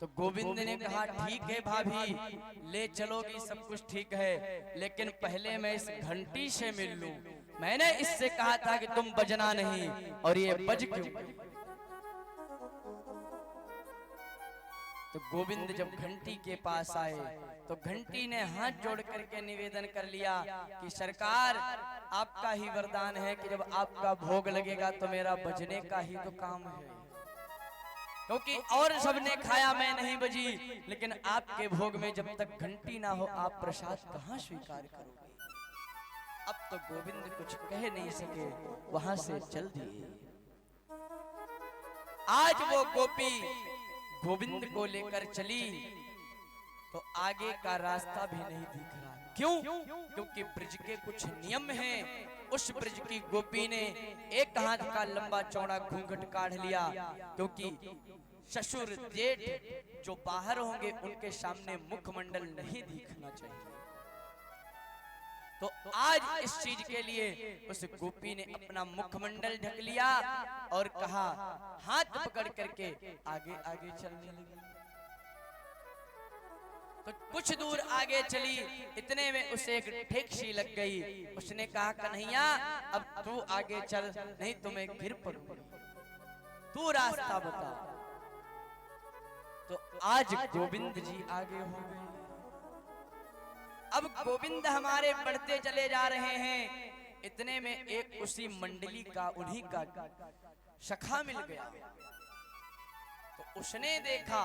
तो गोविंद ने कहा ठीक है भाभी, ले चलोगी सब कुछ ठीक है, लेकिन पहले मैं इस घंटी से मिल लूं। मैंने इससे कहा था कि तुम बजना नहीं, और ये बज क्यों गई? तो गोविंद जब घंटी के पास आए तो घंटी ने हाथ जोड़ करके निवेदन कर लिया कि सरकार, आपका ही वरदान है कि जब आपका भोग लगेगा तो मेरा बजने का ही तो काम है, क्योंकि और सबने खाया मैं नहीं बजी, लेकिन आपके भोग में जब तक घंटी ना हो आप प्रसाद कहां स्वीकार करोगे? अब तो गोविंद कुछ कह नहीं सके, वहां से चल दिए। आज वो गोपी गोविंद को लेकर चली तो आगे का रास्ता भी नहीं दिख रहा। क्यों? क्योंकि ब्रज के कुछ नियम हैं। उस ब्रज की गोपी ने एक हाथ का लंबा चौड़ा घूंघट काढ़ लिया, क्योंकि ससुर जेठ जो बाहर होंगे उनके सामने मुखमंडल नहीं दिखना चाहिए। तो आज इस चीज के लिए उस गोपी ने अपना मुखमंडल ढक लिया और कहा, हाथ पकड़ करके आगे आगे चलने लगी। तो कुछ दूर आगे चली, इतने में उसे एक ठेकसी लग गई। उसने कहा, कन्हैया अब तू आगे चल, नहीं तो मैं गिर पड़ूंगी, तू रास्ता बता। तो आज गोविंद जी आगे हो गए। अब गोविंद हमारे बढ़ते चले जा रहे हैं। इतने में एक उसी मंडली का, उन्हीं का सखा मिल गया। तो उसने देखा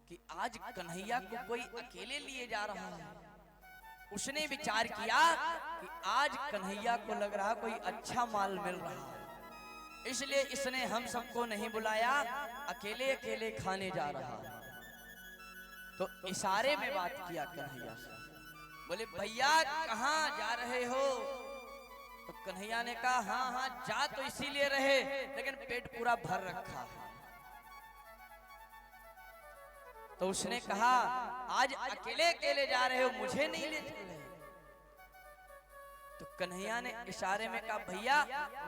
कि आज कन्हैया को कोई अकेले लिए जा रहा है। उसने विचार किया कि आज कन्हैया को लग रहा कोई अच्छा माल मिल रहा है, इसलिए इसने हम सबको नहीं बुलाया, अकेले अकेले खाने जा रहा है। तो इशारे में बात किया कन्हैया से, बोले भैया कहाँ जा रहे हो? तो कन्हैया ने कहा, हाँ हाँ जा तो इसीलिए रहे, लेकिन पेट पूरा भर रखा है। तो उसने कहा, आज अकेले अकेले जा रहे हो, मुझे नहीं ले चल रहे? तो कन्हैया ने इशारे में कहा, भैया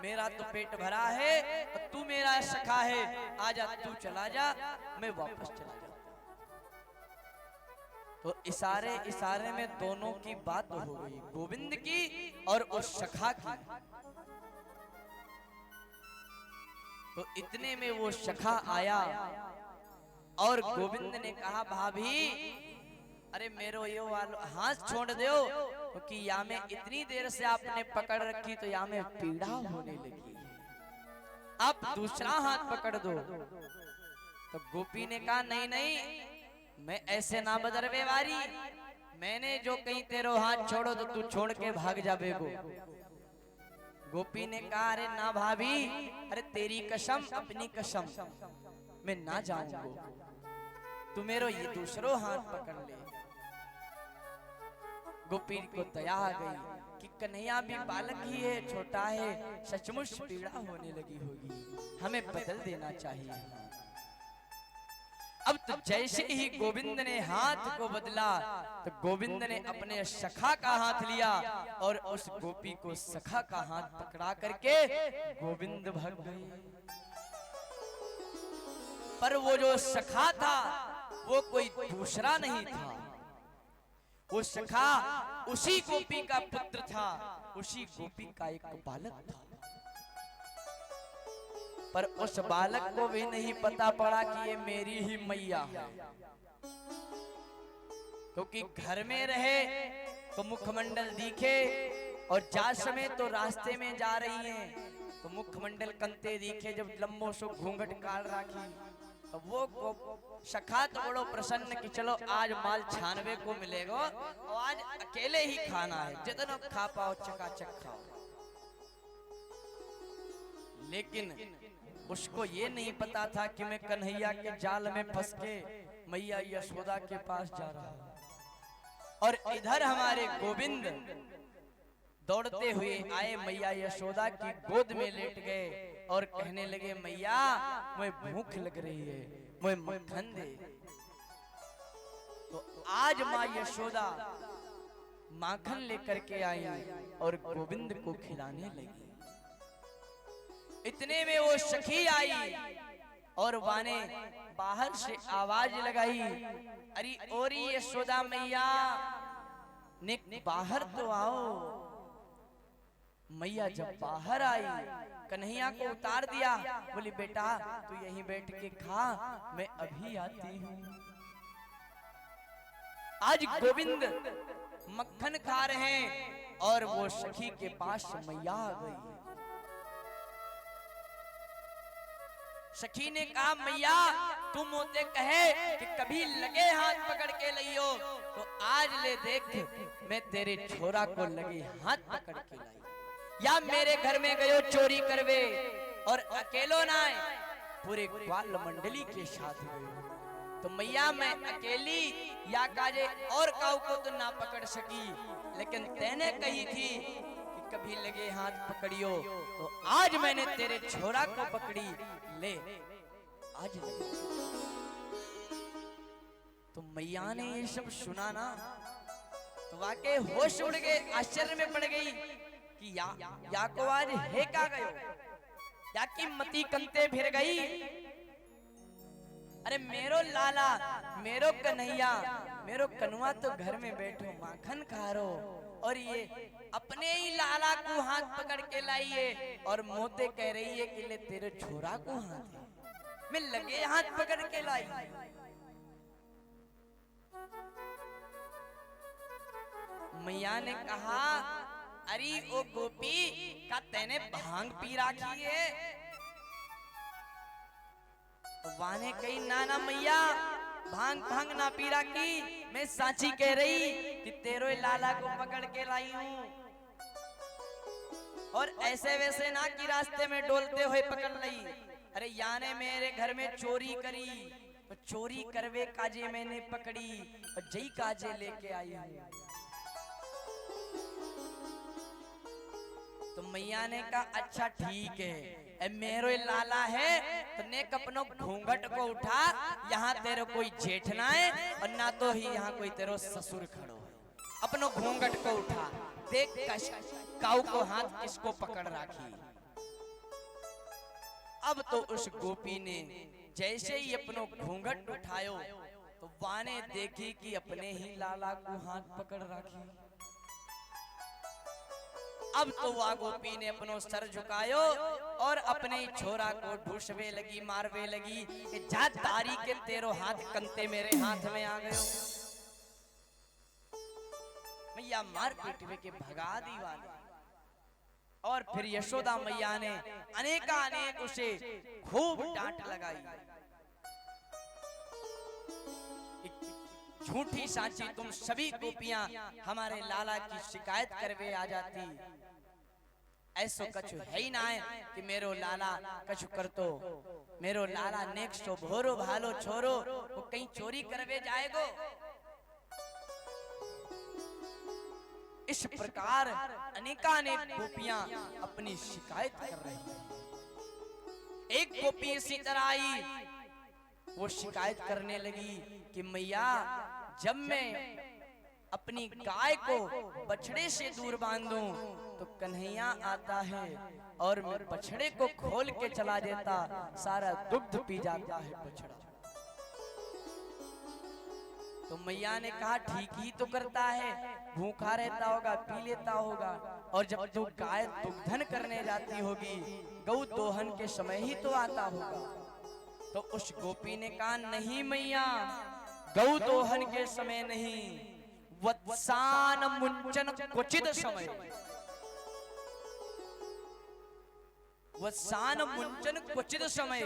मेरा तो पेट भरा है, और तू मेरा सखा है, आजा तू चला जा, मैं वापस चला जाऊं। तो इशारे इशारे में दोनों की बात हो गई, गोविंद की और उस सखा की। तो इतने में वो सखा आया और गोविंद ने कहा, भाभी अरे मेरो ये वालो हाथ छोड़ दो, क्योंकि या में इतनी देर से आपने पकड़ रखी तो या में पीड़ा होने लगी, आप दूसरा हाथ पकड़ दो। तो गोपी ने कहा, नहीं नहीं, मैं ऐसे ना बदर बेवारी, मैंने जो कहीं तेरो हाथ छोड़ो तो तू छोड़ के भाग जा बेगो। गोपी ने कहा, अरे ना भाभी, अरे तेरी कसम, अपनी कसम, मैं ना जाऊंगा, तू मेरो ये दूसरो हाथ पकड़ ले। गोपी को दया आ गई कि कन्हैया भी बालक ही है, छोटा है, सचमुच पीड़ा होने लगी होगी, हमें बदल देना चाहिए। अब तो जैसे ही गोविंद ने हाथ को बदला तो गोविंद ने अपने सखा का हाथ लिया और उस गोपी को सखा का हाथ पकड़ा करके गोविंद भाग गए। पर वो जो सखा था वो कोई दूसरा नहीं था, वो सखा उसी गोपी का पुत्र था, उसी गोपी का एक बालक था। पर उस बालक को भी नहीं पता पड़ा कि ये मेरी ही मैया है, क्योंकि घर में रहे तो मुखमंडल दिखे और जा समय तो रास्ते में जा रही हैं तो मुखमंडल कंते दिखे, जब लंबो सो घूंघट काट राखी तो वो सखा तो बड़ो प्रसन्न कि चलो आज माल छानवे को मिलेगा और आज अकेले ही खाना है, जितना खा पाओ चकाचक खाओ। लेकिन उसको ये नहीं पता था कि मैं कन्हैया के जाल में फंस के मैया यशोदा के पास जा रहा हूं। और इधर हमारे गोविंद दौड़ते हुए आए, मैया यशोदा की गोद में लेट गए और कहने लगे, मैया मुझे भूख लग रही है, मुझे मक्खन दे। तो आज माँ यशोदा माखन लेकर के आई और गोविंद को खिलाने लगी। इतने में वो सखी आई और वाने बाहर से आवाज लगाई, अरे ओरी यशोदा मैया ने बाहर तो आओ। मैया जब बाहर आई, कन्हैया को उतार दिया, बोली बेटा तू यहीं बैठ के खा, मैं अभी आती हूँ। आज गोविंद मक्खन खा रहे हैं और वो सखी के पास मैया आ गई। सखी ने कहा मैया तुम होते कहे कि कभी लगे हाथ पकड़ के लियो, तो आज ले देख मैं तेरे छोरा को लगे हाथ पकड़ के लाई। या मेरे घर में गयो चोरी करवे और अकेलो ना आए, पूरे ग्वाल मंडली के साथ गयो। तो मैया मैं अकेली या काजे और काऊ को तो ना पकड़ सकी, लेकिन तेने कही थी कि कभी लगे हाथ पकड़ियो, तो आज मैंने तेरे छोरा को पकड़ी, ले आज ले। तो मैया ने ये सब सुना ना, तो वाकई होश उड़ गए, आश्चर्य में पड़ गई कि या को आज है का गयो, या की मती कंते फिर गई। अरे मेरो लाला, मेरो कन्हैया, मेरो कनुआ तो घर में बैठो माखन खा रो, और ये अपने ही लाला को हाथ पकड़ के लाइए और मोते कह रही है कि ले तेरे छोरा को हाथ है, मैं लगे हाथ पकड़ के लाई। मैया ने कहा अरे ओ गोपी का तेने भांग पी रखी है? वाने कही ना मैया भांग ना पी रखी, मैं साची कह रही कि तेरो लाला को पकड़ के लाई हूँ, और ऐसे वैसे ना कि रास्ते में डोलते हुए पकड़ ली। अरे याने मेरे घर में चोरी करी, तो चोरी करवे काजे मैंने पकड़ी और जई काजे लेके आई हूँ। तो मैया ने कहा अच्छा ठीक है, मेरो लाला है तो नेक अपनो घूंघट को उठा, यहाँ तेरे कोई जेठ ना है और ना तो ही यहाँ कोई तेरो ससुर खड़ो है, अपनो घूंघट को उठा, देख काऊ को हाथ किसको पकड़ राखी। अब तो उस गोपी ने जैसे ही अपनो घूंघट उठायो, तो वाने देखी कि अपने ही लाला को हाथ पकड़ राखी। अब तो वह गोपी ने अपनो सर झुकायो और अपने छोरा को ढूसवे लगी, मारवे लगी कि जा तारी के तेरो हाथ कंते मेरे हाथ में आ गयो। मैया मार पीटवे के भगा दी वाले, और फिर यशोदा मैया ने अनेक उसे खूब डांट लगाई। झूठी साची तुम सभी गोपियां हमारे लाला की शिकायत करवे आ जाती, ऐसो कछु है ही ना है कि मेरो लाला कछु करतो। मेरो लाला नेक सो भोरो भालो छोरो, वो कहीं चोरी करवे जाएगो। इस प्रकार अनेकानेक गोपियां अपनी शिकायत कर रही हैं। एक गोपी इसी तरह आई, वो शिकायत करने लगी कि मैया जब मैं अपनी गाय को बछड़े से दूर बांधूं तो कन्हैया आता है और मैं बछड़े को खोल के चला देता, सारा दुग्ध पी जाता है बछड़ा। तो मैया ने कहा ठीक ही तो करता है, भूखा रहता होगा, पी लेता होगा, और जब तू गाय दुग्धन करने जाती होगी, गौ दोहन के समय ही तो आता होगा। तो उस गोपी ने कहा नहीं मैया, गौ दोहन के समय नहीं, वत्सान मुंचन क्वचित समय। वत्सान मुंचन क्वचित समय,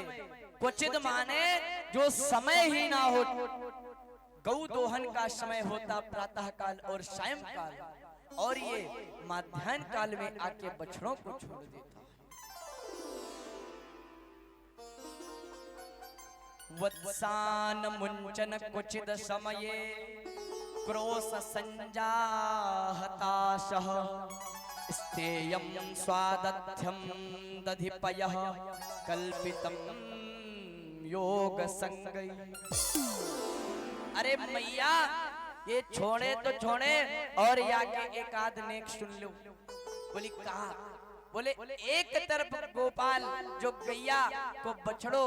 क्वचित माने जो समय ही ना हो। गौ दोहन का समय होता प्रातः काल और सायं काल, और ये मध्याह्न काल में आके बछड़ों को छोड़ देता। वत्सान मुंचन क्वचिद समये क्रोश संजाहताशः स्तेयं स्वादध्यं दधिपयः कल्पितं योग संगै। अरे मैया ये छोड़े तो छोड़े और या के एक आध नेक सुन लो। बोली कहा बोले एक तरफ गोपाल जो गैया को बछड़ो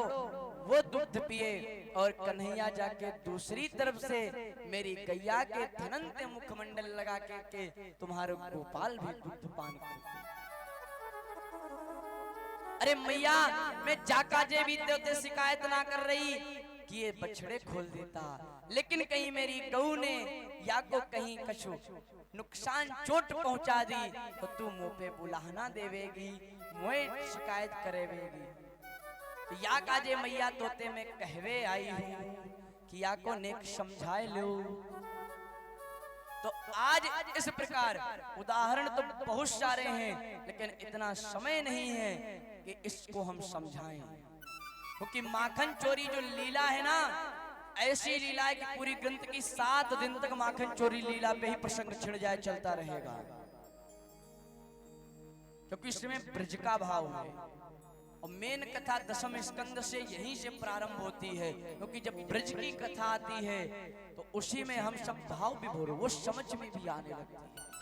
वो दूध पिए और कन्हैया जाके दूसरी तरफ से मेरी गैया के धनंत मुखमंडल लगा के तुम्हारे गोपाल भी दूध पान करते। अरे मैया मैं जाका जे भी देते शिकायत ना कर रही कि ये बछड़े खोल देता, लेकिन कहीं मेरी गऊ ने या को कहीं कछु नुकसान चोट पहुंचा दी तो तू मुंह पे बुलाहना देवेगी, मुझे शिकायत करेवेगी। या काजे मैया तोते में कहवे आई हूँ कि या को नेक समझाए लो। तो आज इस प्रकार उदाहरण तो बहुत सारे हैं, लेकिन इतना समय नहीं है कि इसको हम समझाएं, क्योंकि माखन चोरी जो लीला है ना, ऐसी लीला है कि पूरी ग्रंथ की 7 दिन तक माखन चोरी लीला पे ही प्रसंग छिड़ जाए चलता रहेगा, क्योंकि इसमें ब्रज का भाव है और मेन कथा दशम स्कंद से यहीं से प्रारंभ होती है, क्योंकि जब ब्रज की कथा आती है तो उसी में हम सब भाव विभोर वो समझ में भी आने लगती है।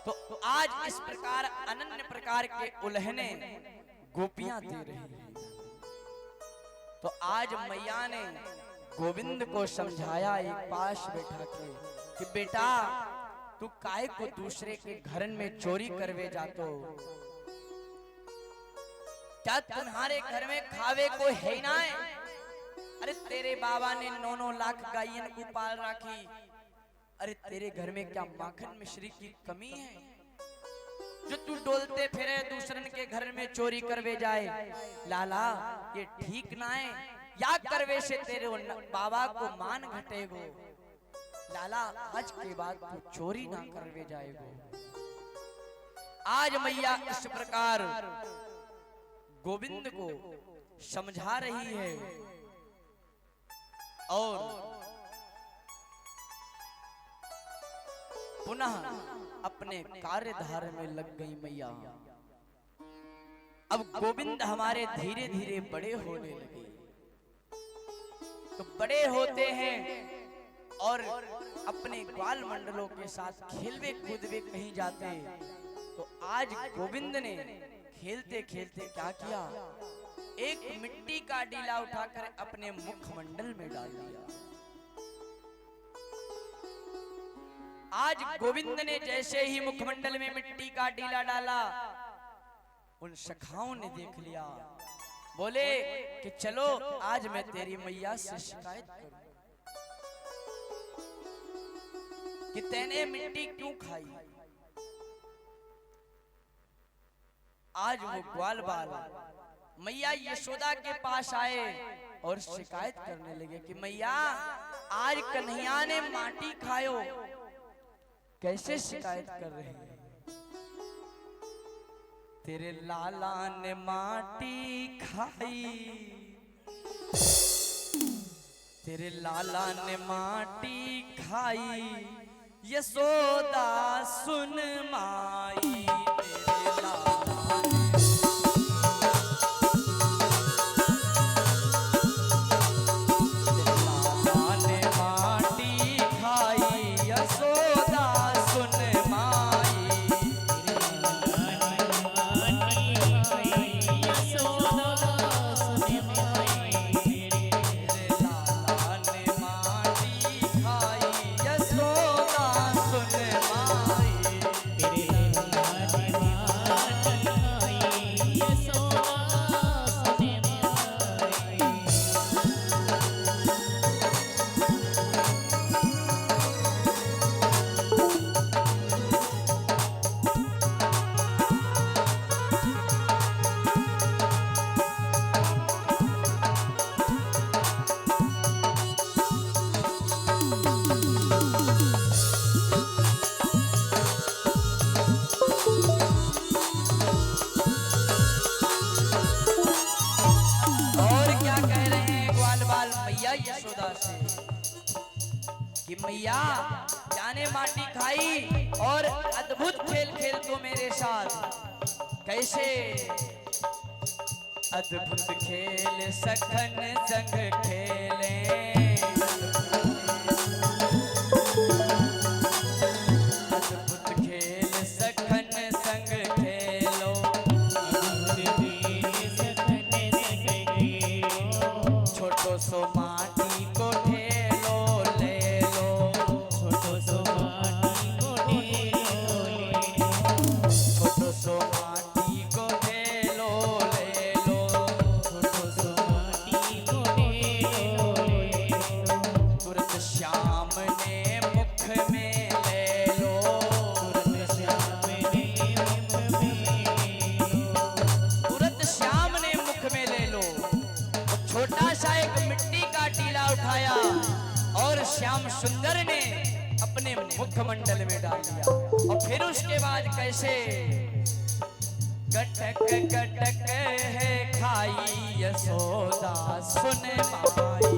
तो आज इस प्रकार अनन्य प्रकार के उल्हने गोपियां दे रही हैं। तो आज मैया ने गोविंद को समझाया एक पास बैठा के कि बेटा तू काय को दूसरे के घर में चोरी करवे जातो, क्या तुम्हारे घर में खावे को है ना है? अरे तेरे बाबा ने 9-9 लाख गायन को पाल राखी, अरे तेरे घर में क्या माखन मिश्री की कमी है जो तू डोलते फिरे दूसरन के घर में चोरी करवे जाए? लाला ये ठीक ना है, या करवे से तेरे बाबा को मान घटेगो। लाला आज के बाद तू चोरी ना करवे जाएगो। आज मैया इस प्रकार गोविंद को समझा रही है और पुनः अपने कार्यधार में लग गई मैया। अब गोविंद हमारे धीरे धीरे बड़े होने लगे, तो बड़े होते हैं और अपने ग्वाल मंडलों के साथ खेलवे कूदवे कहीं जाते। तो आज गोविंद ने खेलते खेलते क्या किया, एक मिट्टी का डीला उठाकर अपने मुखमंडल में डाल दिया। आज गोविंद ने जैसे ही मुखमंडल में मिट्टी का डीला डाला, उन सखाओं ने देख लिया, बोले कि चलो आज मैं तेरी मैया से शिकायत करूं कि तैने मिट्टी क्यों खाई। आज वो ग्वाल बाल मैया यशोदा के पास आए और शिकायत करने लगे कि मैया आज कन्हैया ने माटी खायो। कैसे शिकायत कर रहे हैं? तेरे लाला ने माटी खाई, तेरे लाला ने माटी खाई, यशोदा सुन माई। तेरे लाला ने माटी खाई, यशोदा यशोदा से कि मैया जाने माटी खाई और अद्भुत खेल खेल तो मेरे साथ। कैसे? अद्भुत खेल सखन संग खेले, अद्भुत खेल सखन संग खेले। श्याम सुंदर ने अपने मुखमंडल में डाल दिया। और फिर उसके बाद कैसे गटक गटक है खाई यशोदा सुन माई,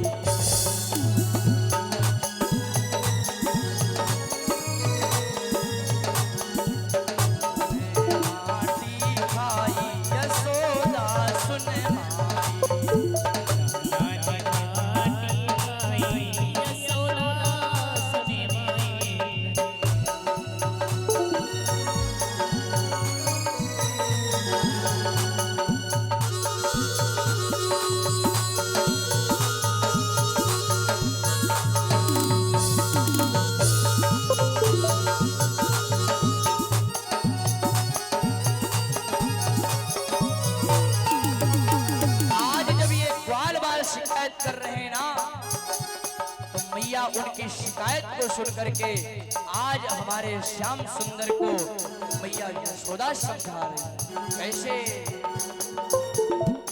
कर रहे हैं ना, तो मैया उनकी शिकायत को सुन करके आज हमारे श्याम सुंदर को मैया यशोदा समझा रही। कैसे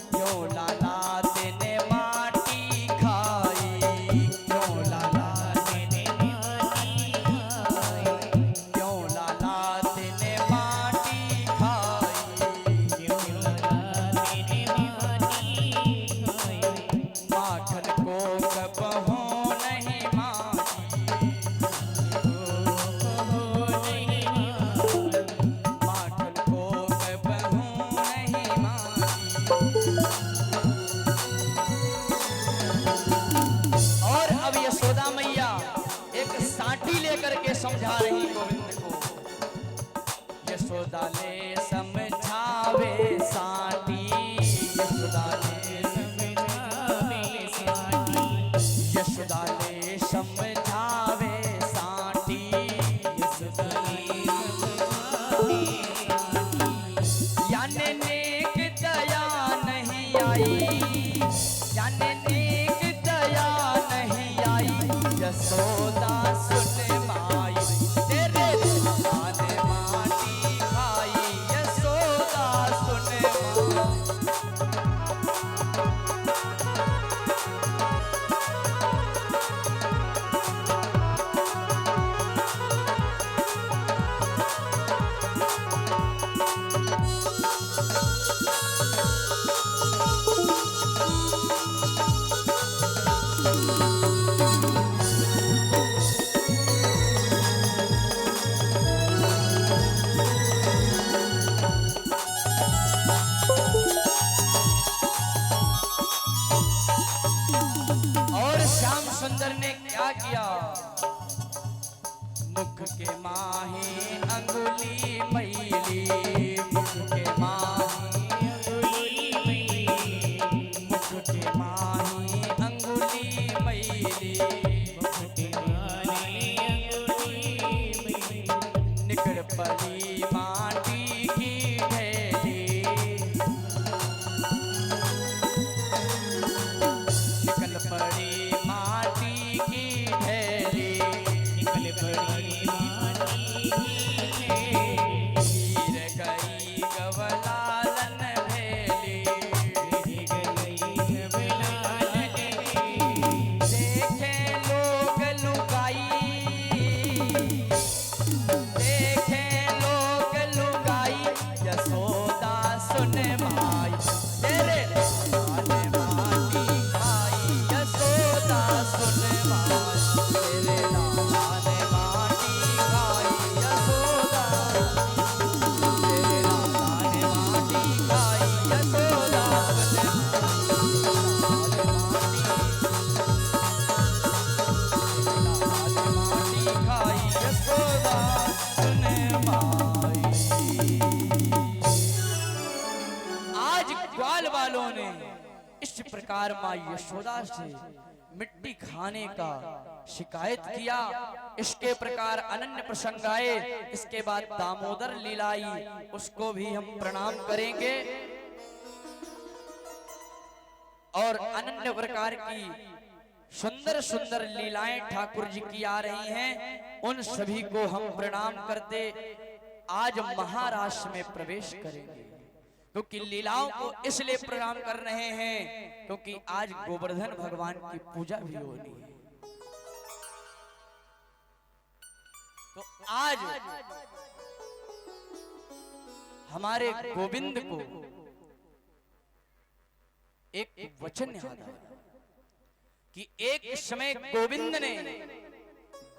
क्यों लाला तेने माटी खाई, क्यों लाला तेने माटी खाई, क्यों लाला तेने माटी खाई, क्यों लाला तेने माटी खाई, माखन को कब हो नहीं माखी, माखन को कब हो नहीं माखी। और अब यशोदा मैया एक साटी लेकर के समझा रही गोविंद को। यशोदा ले समझावे साटी, यशोदा ले समझावे साटी, यशोदा ले समझावे साटी, यशोदा ले समझावे साटी। याने नेक दया नहीं आई, याने नेक दया नहीं आई, यशोदा सुन माई, तेरे लाला ने माटी खाई, यशोदा सुन माई। और श्याम सुंदर ने क्या किया, मुख के माही अंगुली मैली, मुख के माही अंगुली मैली, मुख के माही अंगुली मैली, मुख के माही अंगुली मैली, निकल पड़ी माटी की ढेली, निकल पड़ी माटी की ढेली, निकल पड़ी माटी की ढेली, गिर गई गवलालन भेली, गिर गई गवलालन भेली, देखे लोग लुगाई, देखे लोग लुगाई, यशोदा सुन माई, तेरे लाला ने माटी खाई, यशोदा सुन माई, तेरे लाला ने माटी खाई, यशोदा, तेरे लाला ने माटी खाई, यशोदा सुन माई, यशोदा सुन माई। आज ग्वाल वालों ने इस प्रकार माँ यशोदा से मिट्टी खाने का शिकायत किया। इसके प्रकार अनन्य प्रसंग आए। इसके बाद दामोदर लीलाई, उसको भी हम प्रणाम करेंगे। और अनन्य प्रकार की सुंदर सुंदर लीलाएं ठाकुर जी की आ रही हैं, उन सभी को हम प्रणाम करते आज महाराष्ट्र में प्रवेश करेंगे। क्योंकि लीलाओं को इसलिए प्रणाम कर रहे हैं क्योंकि आज गोवर्धन भगवान की पूजा भी होनी है। आज हमारे गोविंद को एक वचन याद आया कि एक समय गोविंद ने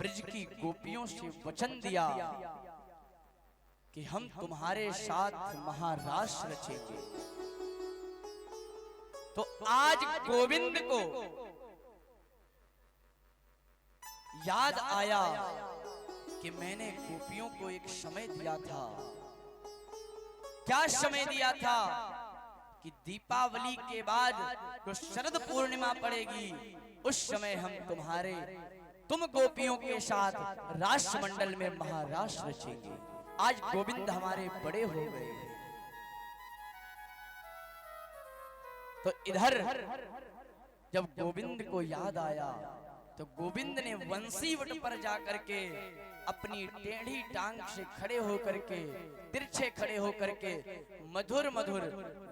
ब्रज की गोपियों से वचन दिया कि हम तुम्हारे साथ महारास रचेंगे। तो आज गोविंद को याद आया कि मैंने गोपियों को एक समय दिया था। क्या समय दिया था कि दीपावली के बाद जो शरद पूर्णिमा पड़ेगी उस समय हम तुम गोपियों के साथ राष्ट्रमंडल में महारास रचेंगे। आज गोविंद हमारे बड़े हो गए हैं। तो इधर जब गोविंद को याद आया तो गोविंद ने वंशीवट पर जाकर के अपनी टेढ़ी टांग से खड़े होकर के तिरछे खड़े होकर के मधुर मधुर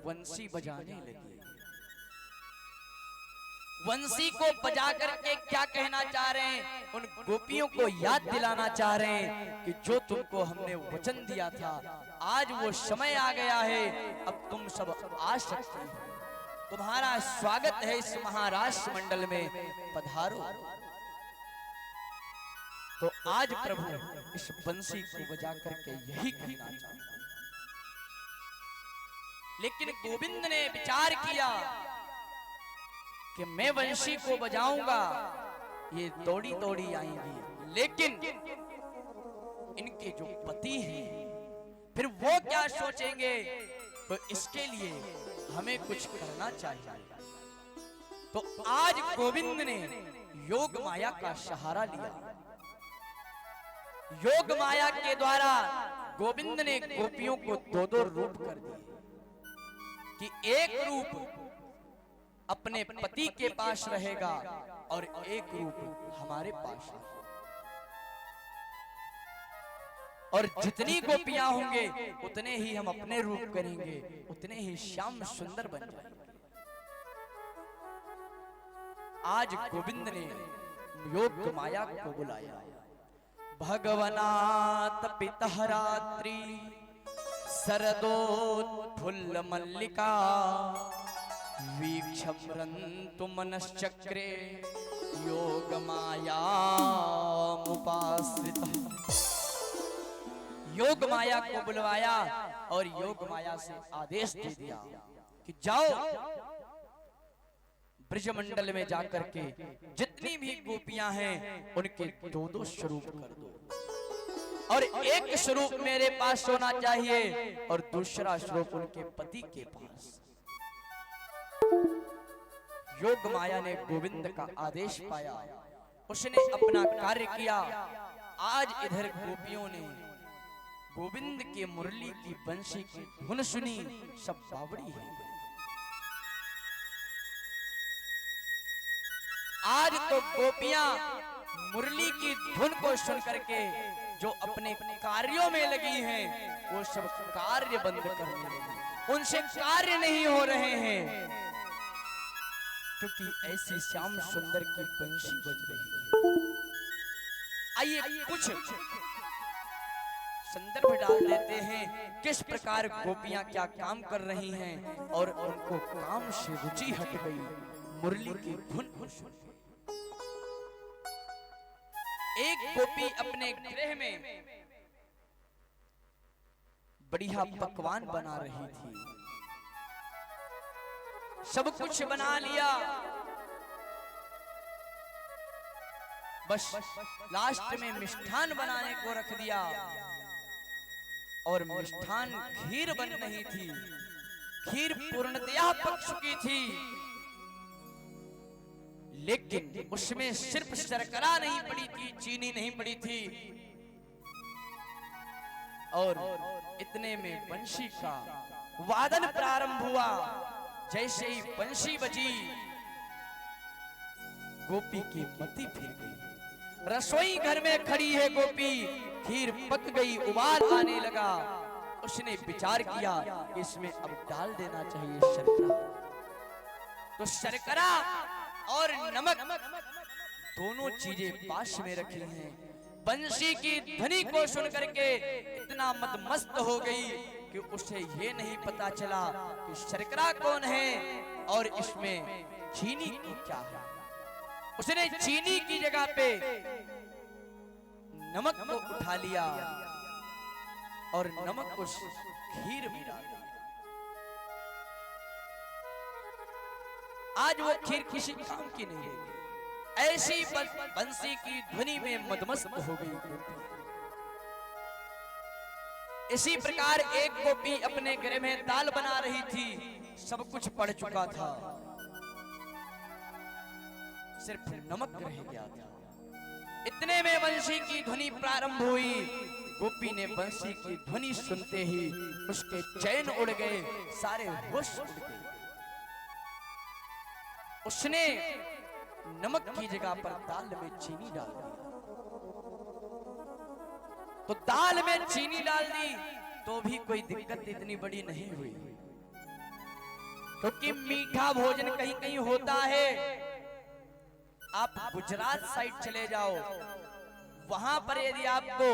वंशी बजाने लगे। वंशी को बजा करके क्या कहना चाह रहे हैं? उन गोपियों को याद दिलाना चाह रहे हैं कि जो तुमको हमने वचन दिया था आज वो समय आ गया है, अब तुम सब आ सकते हो। तुम्हारा स्वागत है इस महाराष्ट्र मंडल में, पधारो। तो आज प्रभु इस बंसी को बजा करके यही कहना चाहते हैं। लेकिन गोविंद ने विचार किया कि मैं बंसी को बजाऊंगा, ये दौड़ी दौड़ी आएंगी, लेकिन इनके जो पति हैं फिर वो क्या सोचेंगे? तो इसके लिए हमें कुछ करना चाहिए। तो आज गोविंद ने योग माया का सहारा लिया। योग माया के द्वारा गोविंद ने गोपियों को दो रूप कर दिए कि एक रूप अपने पति के पास रहेगा और एक रूप हमारे पास रहेगा। और जितनी गोपियां होंगे उतने ही हम अपने रूप करेंगे, उतने ही श्याम सुंदर बन जाएंगे। आज गोविंद ने योग माया को बुलाया। भगवनाथ पितः रात्रि शरदोत्फुल्ल मल्लिका वीक्षम्रन्तु मनश्चक्रे योग माया मुपाश्रितः। योग माया को बुलवाया और योग माया से आदेश दे दिया कि जाओ ब्रजमंडल में जाकर के जितनी भी गोपियां हैं उनके दो स्वरूप कर दो, और एक स्वरूप मेरे पास होना चाहिए और दूसरा स्वरूप उनके पति के पास। योग माया ने गोविंद का आदेश पाया, उसने अपना कार्य किया। आज इधर गोपियों ने गोविंद के मुरली की बंशी की धुन सुनी, सब बावड़ी है। आज तो गोपियां मुरली की धुन को सुन करके जो अपने कार्यों में लगी हैं वो सब कार्य बंद करने लगी, उनसे कार्य नहीं हो रहे हैं क्योंकि ऐसी श्याम सुंदर की बंशी बज रही है। आइए कुछ संदर्भ डाल देते हैं किस प्रकार गोपियां क्या काम कर रही हैं और उनको काम से रुचि हट गई मुरली की धुन को सुन। एक गोपी अपने गृह में बढ़िया पकवान बना रही थी, सब कुछ बना लिया, बस लास्ट में मिष्ठान बनाने को रख दिया और मिष्ठान खीर बन रही थी। खीर पूर्णतया पक चुकी थी, लेकिन उसमें सिर्फ शर्करा नहीं पड़ी थी, चीनी नहीं पड़ी थी। और इतने में बंशी का वादन प्रारंभ हुआ। जैसे ही बंशी बजी गोपी की मति फिर गई। रसोई घर में खड़ी है गोपी, खीर पक गई, उबाल आने लगा। उसने विचार किया इसमें अब डाल देना चाहिए शर्करा। तो शर्करा और नमक दोनों चीजें पास में रखी हैं, बंसी की ध्वनि को सुन करके इतना मदमस्त हो गई कि उसे ये नहीं पता चला कि शर्करा कौन है और इसमें चीनी की क्या है। उसने चीनी की जगह पे नमक को उठा लिया और नमक उस खीर में डाल दिया। आज वो खीर किसी काम की नहीं है। ऐसी बंसी की ध्वनि में मदमस्त हो गई। इसी प्रकार एक गोपी अपने गृह में दाल बना रही थी। सब कुछ पड़ चुका था, सिर्फ नमक रह गया था। इतने में बंसी की ध्वनि प्रारंभ हुई। गोपी ने बंसी की ध्वनि सुनते ही उसके चैन उड़ गए, सारे होश उड़ गए। उसने नमक की जगह पर दाल में चीनी डाल दी। तो दाल में चीनी डाल दी तो भी कोई दिक्कत इतनी बड़ी नहीं हुई, क्योंकि मीठा भोजन कहीं कहीं होता है। आप गुजरात साइड चले जाओ, वहां पर यदि आपको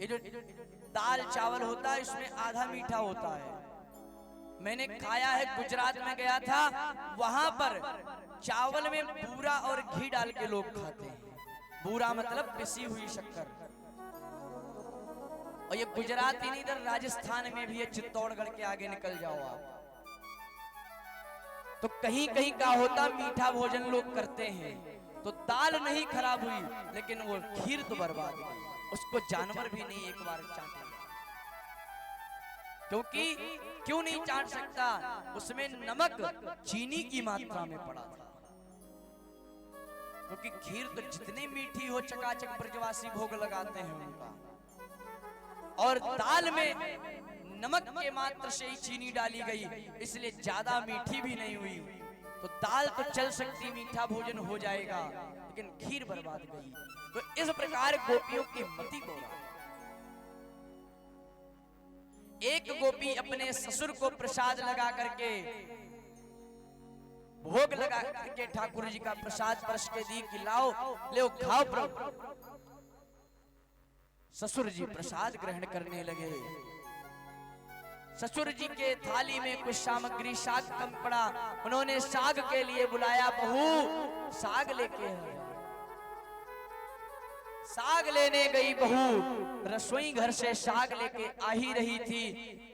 ये जो दाल चावल होता है इसमें आधा मीठा होता है। मैंने खाया है, गुजरात में गया था, वहां पर चावल में बूरा और घी डाल के लोग खाते हैं। बूरा मतलब पिसी हुई शक्कर। और ये गुजरात ही नहीं, इधर राजस्थान में भी है, चित्तौड़गढ़ के आगे निकल जाओ आप, तो कहीं कहीं का होता मीठा भोजन लोग करते हैं। तो दाल नहीं खराब हुई, लेकिन वो खीर तो बर्बाद हुई। उसको जानवर भी नहीं एक बार चाटेगा। क्योंकि क्यों नहीं चाट सकता? उसमें नमक चीनी की मात्रा में पड़ा था। क्योंकि खीर तो जितनी मीठी हो चकाचक ब्रजवासी भोग लगाते हैं उनका। और दाल में नमक के मात्र से ही चीनी डाली गई, इसलिए ज्यादा मीठी भी नहीं हुई। तो दाल तो चल सकती, मीठा भोजन हो जाएगा, लेकिन खीर बर्बाद गई। तो इस प्रकार गोपियों की मति को एक गोपी अपने ससुर को प्रसाद लगा करके, भोग लगा करके ठाकुर जी का प्रसाद परस के दी कि लाओ ले खाओ प्रभु। ससुर जी प्रसाद ग्रहण करने लगे। ससुर जी के थाली में कुछ सामग्री, साग कम पड़ा, उन्होंने साग के लिए बुलाया, बहू साग लेके आया। साग लेने गई बहू, रसोई घर से साग लेके आ ही रही थी।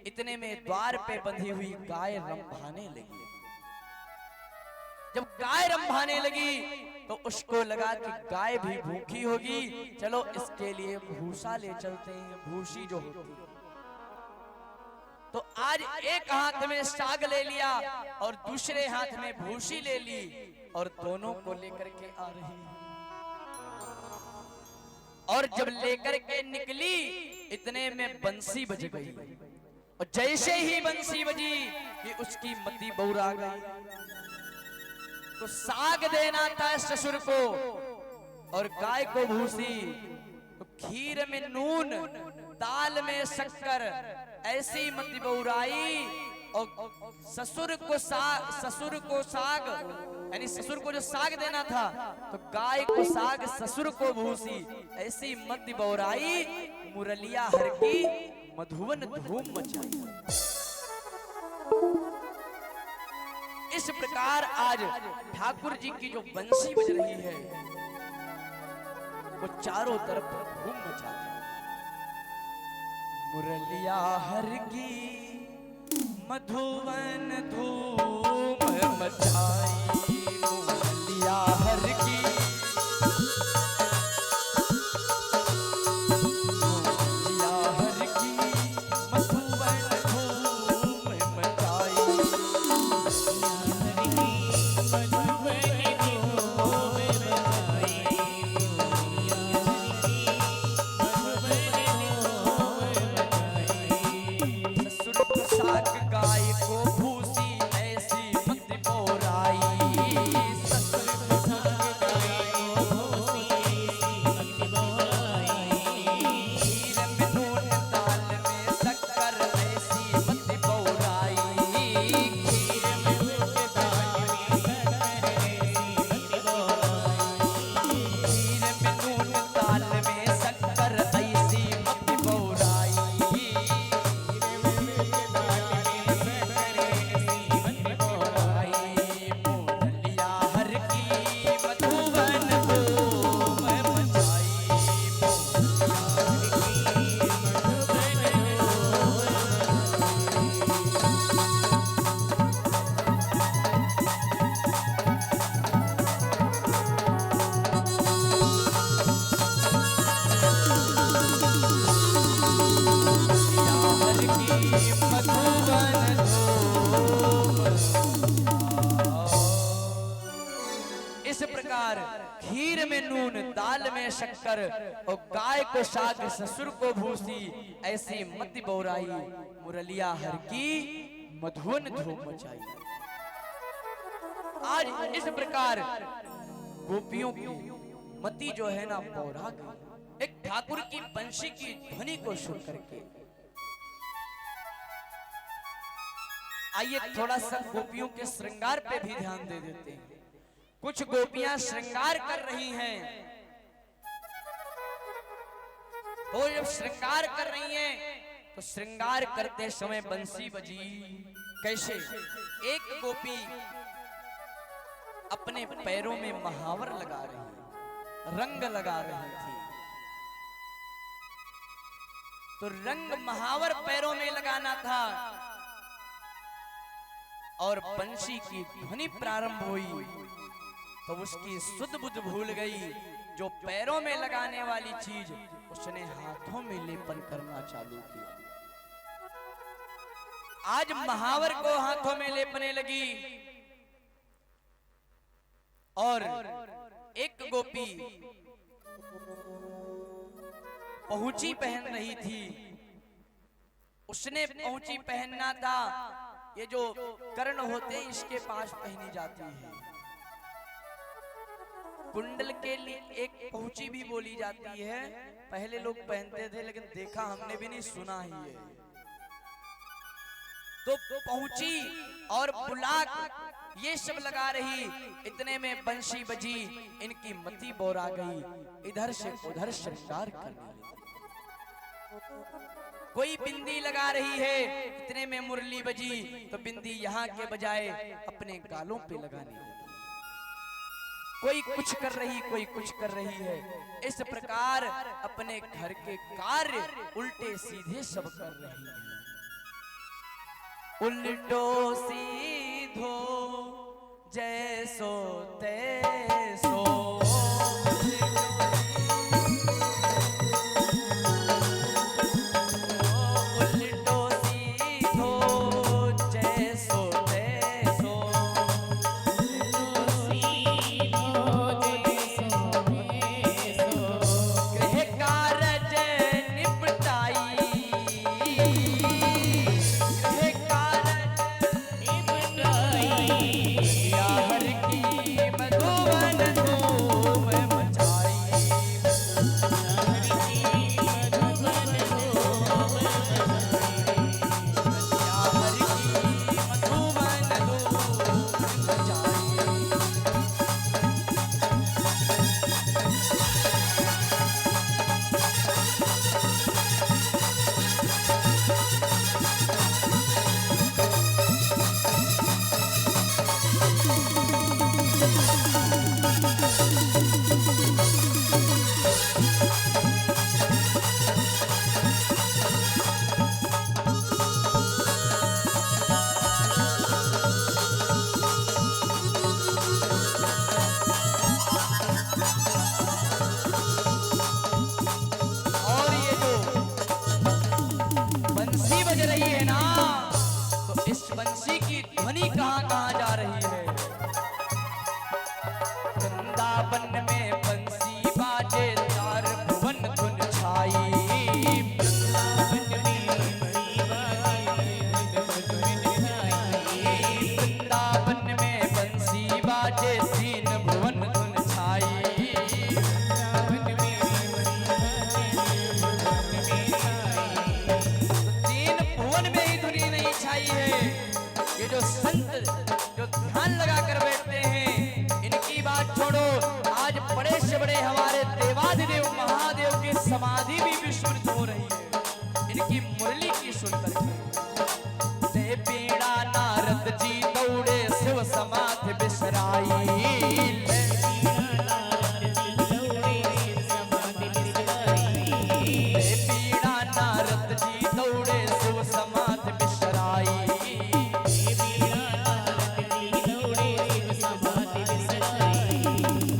इतने में द्वार पे बंधी हुई गाय रंभाने लगी। जब गाय रंभाने लगी तो उसको लगा कि गाय भी भूखी होगी, चलो इसके लिए भूसा ले चलते हैं, भूसी जो होती है। तो आज एक हाथ में साग ले लिया और दूसरे हाथ में भूसी ले ली, और दोनों को लेकर के आ रही है। और जब लेकर के निकली, इतने में बंसी बज गई। और जैसे ही बंसी बजी कि उसकी मति बौरा गई। तो साग देना था ससुर को और गाय को भूसी। तो खीर में नून, दाल में शक्कर, ऐसी मति बौराई। और ससुर को साग यानी ससुर को जो साग देना था, तो गाय को साग, ससुर को भूसी, ऐसी मति बौराई। मुरलिया हर की मधुवन धूम मचाई। इस प्रकार आज ठाकुर जी की जो बंसी बज रही है, वो चारों तरफ धूम मचाती है। मुरलिया हर की मधुवन धूम मचाई, मुरलिया हर की, मुरलिया हर की मधुवन धूम मचाई। गाय को भूसी ऐसी मत बोराई, ससुर को साग गाय को भूसी ऐसी मत बोराई। खीर में नून, दाल में शक्कर, ऐसी मत बोराई। खीर में नून, प्रकार खीर में नून, दाल में शक्कर और गाय को साग, ससुर को भूसी, ऐसी मति बौराई, मुरलिया हर की मधुवन धूम मचाई। आज इस प्रकार गोपियों की मति जो है ना बौरा गई एक ठाकुर की बंशी की ध्वनि को सुन करके। आइए थोड़ा सा गोपियों के श्रृंगार पे भी ध्यान दे देते हैं। कुछ गोपियां श्रृंगार कर रही हैं, तो जब श्रृंगार कर रही हैं तो श्रृंगार करते समय बंसी बजी। कैसे? एक गोपी अपने पैरों में महावर लगा रही, रंग लगा रही थी, तो रंग महावर पैरों में लगाना था और बंशी की ध्वनि प्रारंभ हुई तो उसकी सुध बुध भूल गई। जो पैरों में लगाने वाली चीज उसने हाथों में लेपन करना चालू किया। आज महावर को हाथों में लेपने लगी और एक गोपी पहुंची पहन रही थी, उसने पहुंची पहनना था। ये जो कर्ण होते हैं इसके पास पहनी जाती है। कुंडल के लिए एक पहुंची भी बोली जाती है। पहले लोग पहनते थे लेकिन देखा हमने भी नहीं, सुना ही है। तो पहुंची और बुलाक ये सब लगा रही, इतने में बंशी बजी, इनकी मति बौरा गई, इधर से उधर श्रृंगार करने लगी। कोई बिंदी लगा रही है, इतने में मुरली बजी तो बिंदी यहाँ के बजाय अपने गालों पे लगाने लगी। कोई कुछ कर रही, कोई कुछ कर रही है। इस प्रकार अपने घर के कार्य उल्टे सीधे सब कर रही है। उल्टो सीधो जैसो तैसो, समाधि भी विस्मृत हो रही है इनकी मुरली की सुनकर के। पीड़ा नारद जी दौड़े शिव समाधि बिसराई, पीड़ा नारद जी दौड़े शिव समाधि बिसराई।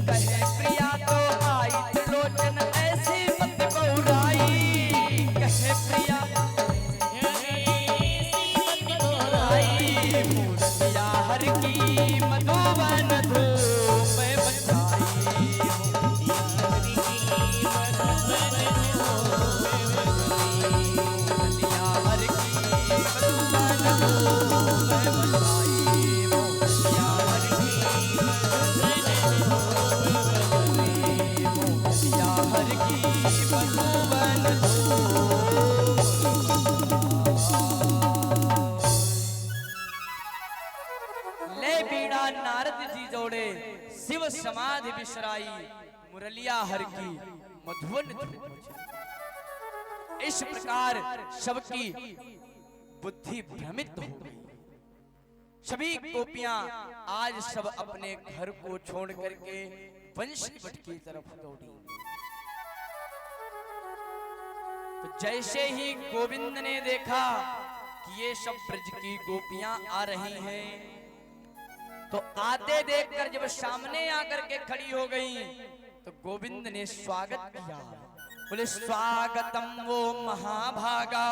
कहे प्रिया तो आई त्रिलोचन ऐसी मत बहुराई, कहे प्रिया मूर्तिया हर की मधुबन धूम मचाई। ले बीड़ा नारद जी जोड़े, शिव समाधि बिसराई, मुरलिया हर की मधुवन धूप। इस प्रकार सबकी बुद्धि भ्रमित हो गई। सभी गोपियां आज सब अपने घर को छोड़ करके वंशीवट की तरफ दौड़ी। तो जैसे ही गोविंद ने देखा कि ये सब ब्रज की गोपियां आ रही हैं, तो आते देखकर जब सामने आकर के खड़ी हो गई, तो गोविंद ने स्वागत किया। बोले स्वागतम वो महाभागा,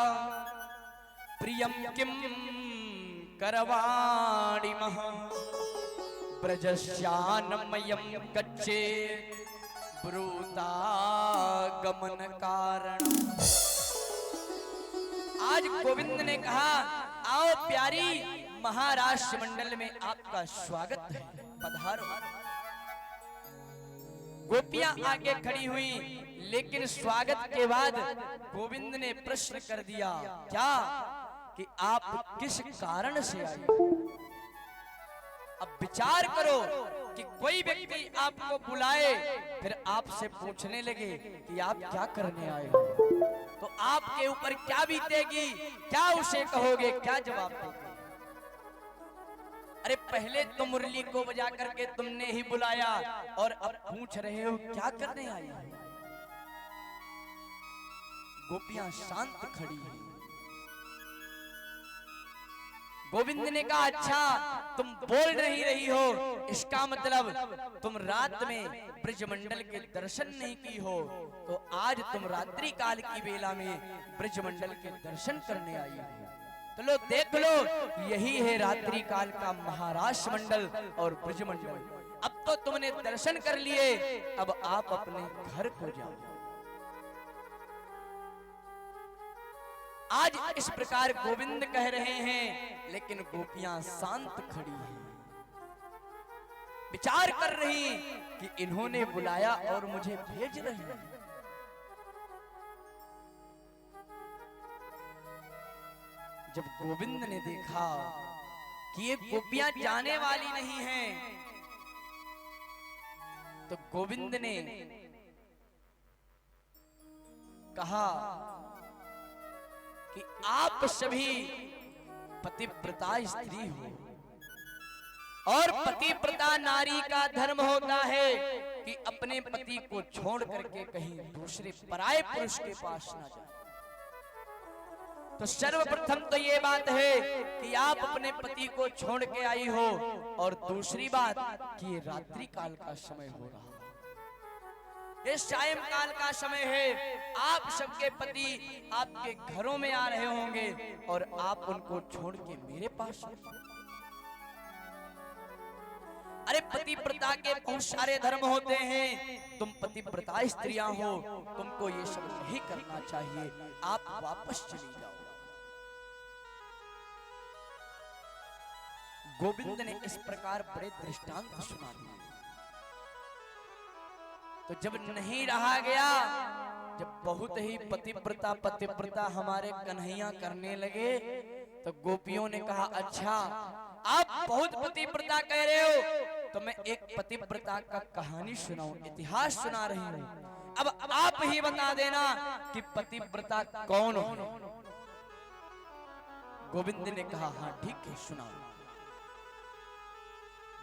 प्रियम किम करवाणि महा, ब्रजस्यानमयं गच्छे ब्रूतागमन कारण। आज गोविंद ने कहा, आओ प्यारी, महाराष्ट्र मंडल में आपका स्वागत है, पधारो। गोपियां आगे खड़ी हुई, लेकिन स्वागत के बाद गोविंद ने प्रश्न कर दिया, क्या कि आप किस कारण से आए? अब विचार करो कि कोई व्यक्ति आपको बुलाए, फिर आपसे पूछने लगे कि आप क्या करने आए हो, तो आपके ऊपर क्या बीतेगी, क्या उसे कहोगे, क्या जवाब दोगे? अरे पहले तो मुरली को बजा करके तुमने ही बुलाया, और अब पूछ रहे हो क्या करने आई हो? गोपियां शांत खड़ी हैं। गोविंद ने कहा, अच्छा तुम बोल नहीं रही हो, इसका मतलब तुम रात में ब्रजमंडल के दर्शन नहीं की हो, तो आज तुम रात्रि काल की बेला में ब्रजमंडल के दर्शन करने आई हो। तो लो देख लो, यही है रात्रि काल का महाराष्ट्र मंडल और ब्रजमंडल। अब तो तुमने दर्शन कर लिए, अब आप अपने घर को जाओ। आज इस प्रकार गोविंद कह रहे हैं, लेकिन गोपियां शांत खड़ी हैं, विचार कर रही कि इन्होंने बुलाया और मुझे भेज रहे हैं। जब गोविंद ने देखा कि ये गोपियां जाने वाली नहीं हैं, तो गोविंद ने कहा कि आप सभी पतिव्रता स्त्री हो, और पतिव्रता नारी का धर्म होता है कि अपने पति को छोड़ करके कहीं दूसरे पराये पुरुष के पास ना जाए। तो सर्वप्रथम तो ये बात है कि आप अपने पति को छोड़ के आई हो, और दूसरी बात कि ये रात्रि काल का समय हो रहा है, ये सायंकाल का समय है। आप सबके पति आपके घरों में आ रहे होंगे, और आप उनको छोड़ के मेरे पास आए। अरे पतिव्रता के बहुत सारे धर्म होते हैं, तुम पतिव्रता स्त्रियां हो, तुमको ये सब नहीं करना चाहिए, आप वापस चली जाओ। गोविंद ने इस प्रकार बड़े दृष्टांत सुना दिए। तो जब नहीं रहा गया, जब बहुत ही पतिव्रता हमारे कन्हैया करने लगे, तो गोपियों ने कहा, अच्छा आप बहुत पतिव्रता कह रहे हो, तो मैं एक पतिव्रता का कहानी सुनाऊं, इतिहास सुना रही हूं। अब आप ही बता देना कि पतिव्रता कौन हो। गोविंद ने कहा, हाँ ठीक है सुनाओ।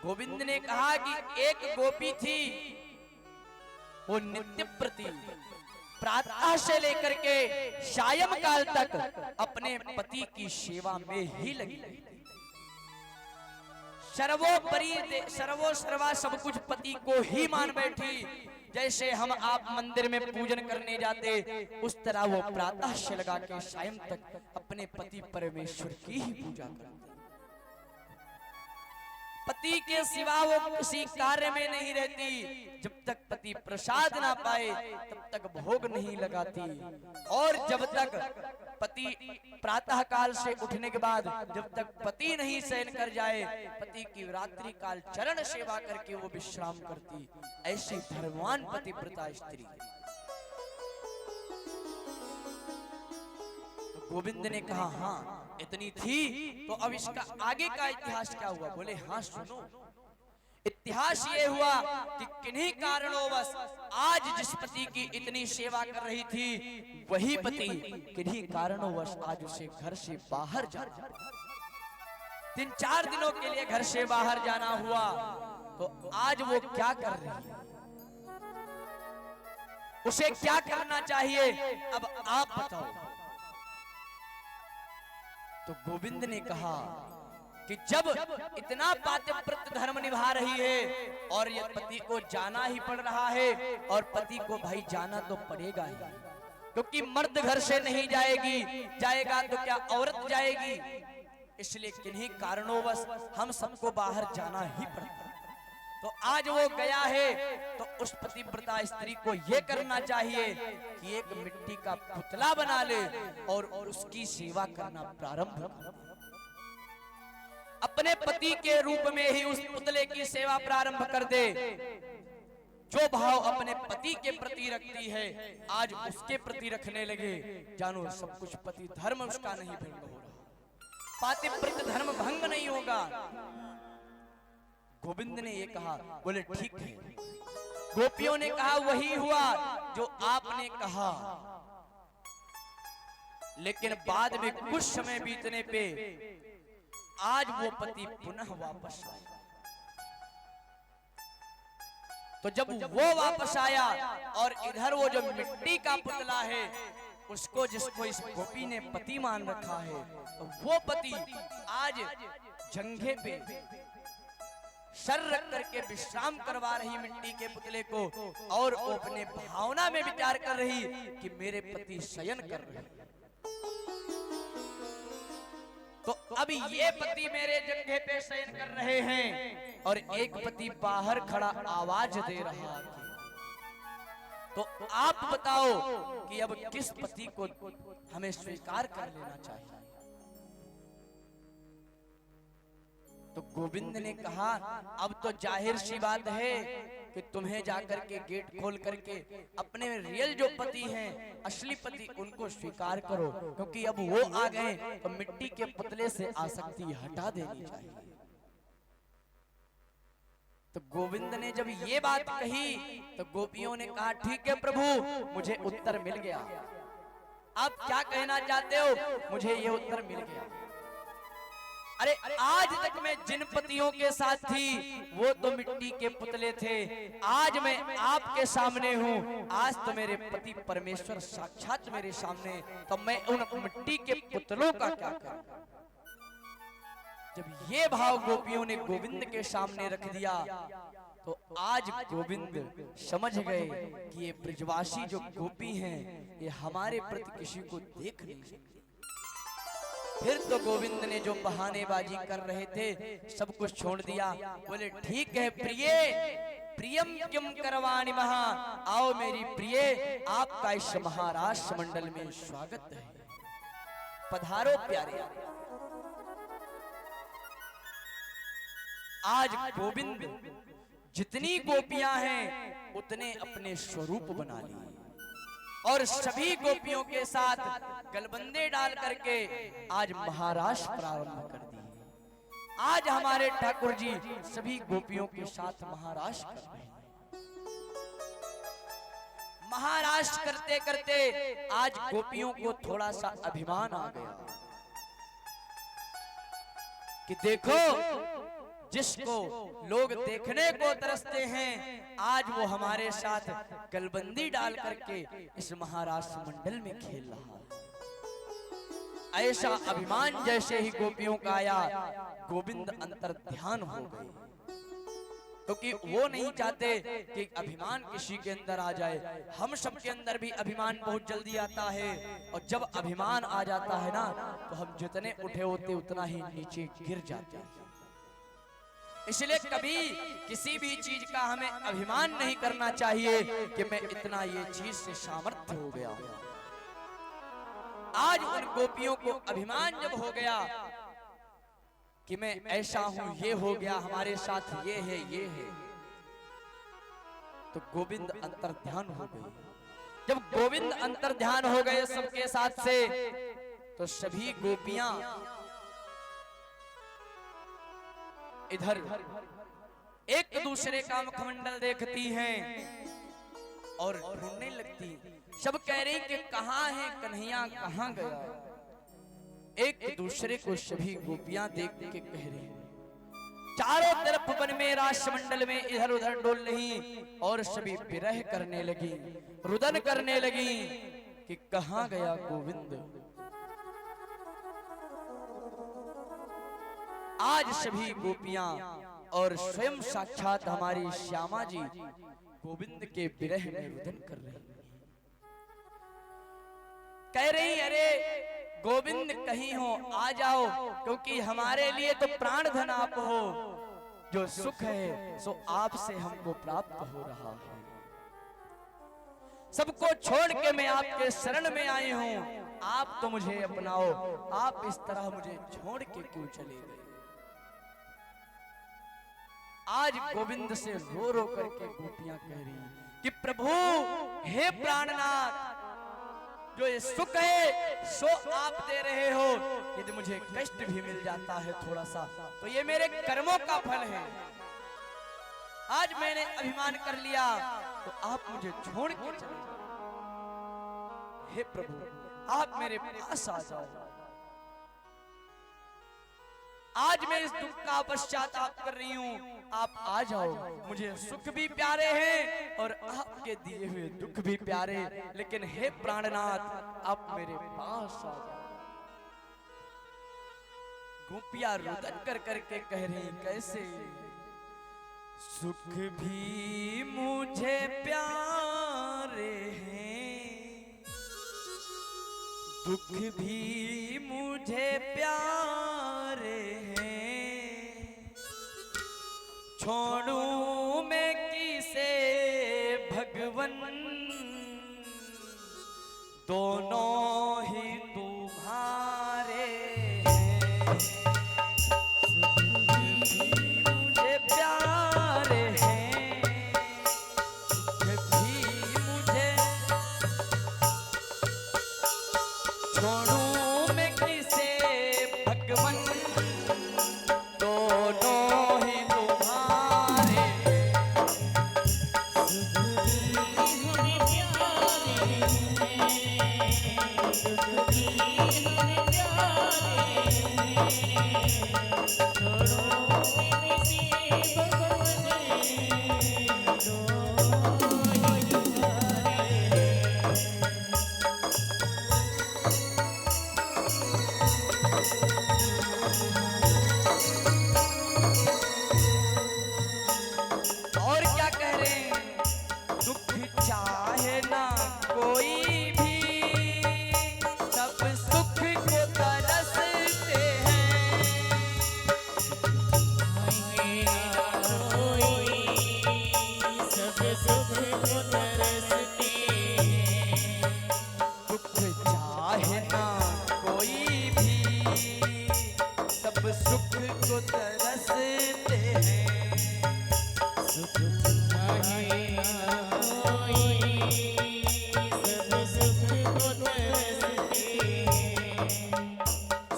गोविंद ने कहा कि एक गोपी थी, वो नित्य प्रति प्रातः से लेकर के सायं काल तक अपने पति की सेवा में ही लगी रहती। सर्वोपरि सर्वा सब कुछ पति को ही मान बैठी। जैसे हम आप मंदिर में पूजन करने जाते, उस तरह वो प्रातः से लगा के सायं तक अपने पति परमेश्वर की ही पूजा करती। पति के सिवा वो किसी कार्य में नहीं रहती। जब तक पति प्रसाद ना पाए तब तक भोग नहीं लगाती, और जब तक पति प्रातः काल से उठने के बाद जब तक पति नहीं शयन कर जाए, पति की रात्रि काल चरण सेवा करके वो विश्राम करती। ऐसी धर्मवान पतिव्रता स्त्री। तो गोविंद ने कहा, हाँ इतनी थी तो अब इसका आगे का इतिहास क्या हुआ? बोले हाँ सुनो, इतिहास ये हुआ कि किन्हीं कारणोंवश आज जिस पति की इतनी सेवा कर रही थी वही पति किन्हीं कारणोंवश आज उसे घर से बाहर जाना, 3-4 दिनों के लिए घर से बाहर जाना हुआ। तो आज वो क्या कर रही है, उसे क्या करना चाहिए, अब आप बताओ। तो गोविंद ने कहा कि जब इतना पातिव्रत धर्म निभा रही है और ये पति को जाना ही पड़ रहा है, और पति को भाई जाना तो पड़ेगा ही, क्योंकि मर्द घर से नहीं जाएगा तो क्या औरत जाएगी, इसलिए किन्हीं कारणोंवश हम सबको बाहर जाना ही पड़ता। तो आज वो गया है तो उस पतिव्रता स्त्री को ये करना चाहिए कि एक मिट्टी का पुतला बना ले और उसकी सेवा करना प्रारंभ करे। अपने पति के रूप में ही उस पुतले की सेवा प्रारंभ कर दे। जो भाव अपने पति के प्रति रखती है आज उसके प्रति रखने लगे, जानो सब कुछ पति धर्म उसका नहीं भंग हो रहा, पातिव्रत धर्म भंग नहीं होगा। गोविंद ने ये कहा, बोले ठीक है। गोपियों ने कहा वही हुआ जो आपने कहा, लेकिन बाद में कुछ समय बीतने पे आज वो पति पुनः वापस आया। तो जब वो वापस आया और इधर वो जो मिट्टी का पुतला है उसको, जिसको इस गोपी ने पति मान रखा है, तो वो पति आज जंघे पे सर रख करके विश्राम करवा रही मिट्टी के पुतले को, और वो अपने भावना में विचार कर रही कि मेरे पति शयन कर रहे हैं। तो अब ये पति मेरे जंघे पे शयन कर रहे हैं और एक पति बाहर खड़ा आवाज दे रहा है। तो आप बताओ कि अब किस पति को हमें स्वीकार कर लेना चाहिए? तो गोविंद ने कहा अब तो जाहिर सी बात है कि तुम्हें जाकर के गेट खोल करके अपने रियल जो पति हैं, असली पति, उनको स्वीकार करो, क्योंकि अब वो आ गए तो मिट्टी के पुतले से आसक्ति हटा देनी चाहिए। तो गोविंद ने जब ये बात कही तो गोपियों ने कहा ठीक है प्रभु, मुझे उत्तर मिल गया। आप क्या कहना चाहते हो? मुझे ये उत्तर मिल गया। अरे आज तक मैं जिन पतियों के साथ थी वो तो मिट्टी के पुतले थे, आज मैं आपके सामने हूँ, आज तो मेरे पति परमेश्वर साक्षात मेरे सामने, तो मैं उन मिट्टी के पुतलों का क्या करूं? जब ये भाव गोपियों ने गोविंद के सामने रख दिया तो आज गोविंद समझ गए कि ये ब्रजवासी जो गोपी हैं ये हमारे प्रति किसी को देख नहीं सकते। फिर तो गोविंद ने जो बहानेबाजी कर रहे थे सब कुछ छोड़ दिया। बोले ठीक है प्रिय, प्रियम किम करवाणि महा, आओ मेरी प्रिय, आपका इस महाराष्ट्र मंडल में स्वागत है, पधारो प्यारे। आज गोविंद जितनी गोपियां हैं उतने अपने स्वरूप बना लिए और सभी गोपियों के साथ गलबंदे डाल करके आज महाराष्ट्र प्रारंभ कर दिए। आज हमारे ठाकुर जी सभी गोपियों के साथ महाराष्ट्र कर रहे हैं। महाराष्ट्र करते करते आज गोपियों को थोड़ा सा अभिमान आ गया कि देखो जिसको लोग देखने को तरसते हैं आज वो हमारे साथ गलबंदी डाल करके इस महाराष्ट्र मंडल में खेल रहा है। ऐसा अभिमान जैसे ही गोपियों का आया गोविंद अंतर ध्यान हो गए, क्योंकि वो नहीं चाहते कि अभिमान किसी के अंदर आ जाए। हम सबके अंदर भी अभिमान बहुत जल्दी आता है और जब अभिमान आ जाता है ना तो हम जितने उठे होते उतना ही नीचे गिर जाते हैं। इसलिए कभी किसी भी चीज का हमें अभिमान नहीं करना चाहिए कि मैं इतना ये चीज से सामर्थ्य हो गया हूं। आज उन गोपियों को अभिमान जब हो गया कि मैं ऐसा हूं, ये हो गया, हमारे साथ ये है, तो गोविंद अंतर्ध्यान हो गए। जब गोविंद अंतर्ध्यान हो गए सबके साथ से तो सभी गोपियां इधर एक दूसरे का मुखमंडल देखती हैं और ढूंढने लगती। सब कह रही कि कहां है कन्हैया, कहां गया। एक दूसरे को सभी गोपियां देख के कह रही हैं। चारों तरफ वन में राष्ट्रमंडल में इधर उधर डोल रही और सभी विरह करने लगी, रुदन करने लगी कि कहां गया गोविंद। आज सभी गोपियां और स्वयं साक्षात हमारी श्यामा जी गोविंद के विरह में रुदन कर रही, कह रही अरे गोविंद कहीं हो आ जाओ, क्योंकि हमारे लिए तो प्राण धन आप हो। जो सुख है सो आपसे हमको प्राप्त हो रहा है। सबको छोड़ के मैं आपके शरण में आई हूं, आप तो मुझे अपनाओ। आप इस तरह मुझे छोड़ के क्यों चले गए। आज गोविंद से रो रो करके गोपियां कह रही कि प्रभु हे प्राणनाथ, जो ये सुख है सो आप दे रहे हो, यदि मुझे कष्ट भी मिल जाता है थोड़ा सा तो ये मेरे कर्मों का फल है। आज मैंने अभिमान कर लिया तो आप मुझे छोड़ के चले जाओ। हे प्रभु आप मेरे पास आ जाओ। आज मैं इस दुख का पश्चाताप कर रही हूं, आप आ जाओ। मुझे सुख भी प्यारे हैं और आपके दिए हुए दुख भी प्यारे, लेकिन हे प्राणनाथ आप मेरे पास आ जाओ। गोपियां रुदन कर करके कह रही कैसे। सुख भी मुझे प्यारे हैं, दुख भी मुझे प्यारे हैं, छोड़ूं मैं किसे भगवन, दोनों ही तुम्हारे हैं। सुख भी मुझे प्यारे हैं, दुख भी मुझे, छोड़ूं मैं किसे भगवन, दोनों ही तुम्हारे। सुख भी हमें प्यारे हैं, दुख भी हमें प्यारे हैं, छोड़ो किसे भगवन, दोनों ही तुम्हारे। और क्या कह रहे हैं। दुख चाहे ना कोई भी, सब सुख को तरसते हैं। सब सुख को तरसते हैं। दुख चाहे ना कोई भी, सब सुख को तरसते हैं। सुख चाहे ना कोई, सब सुख को तरसते हैं।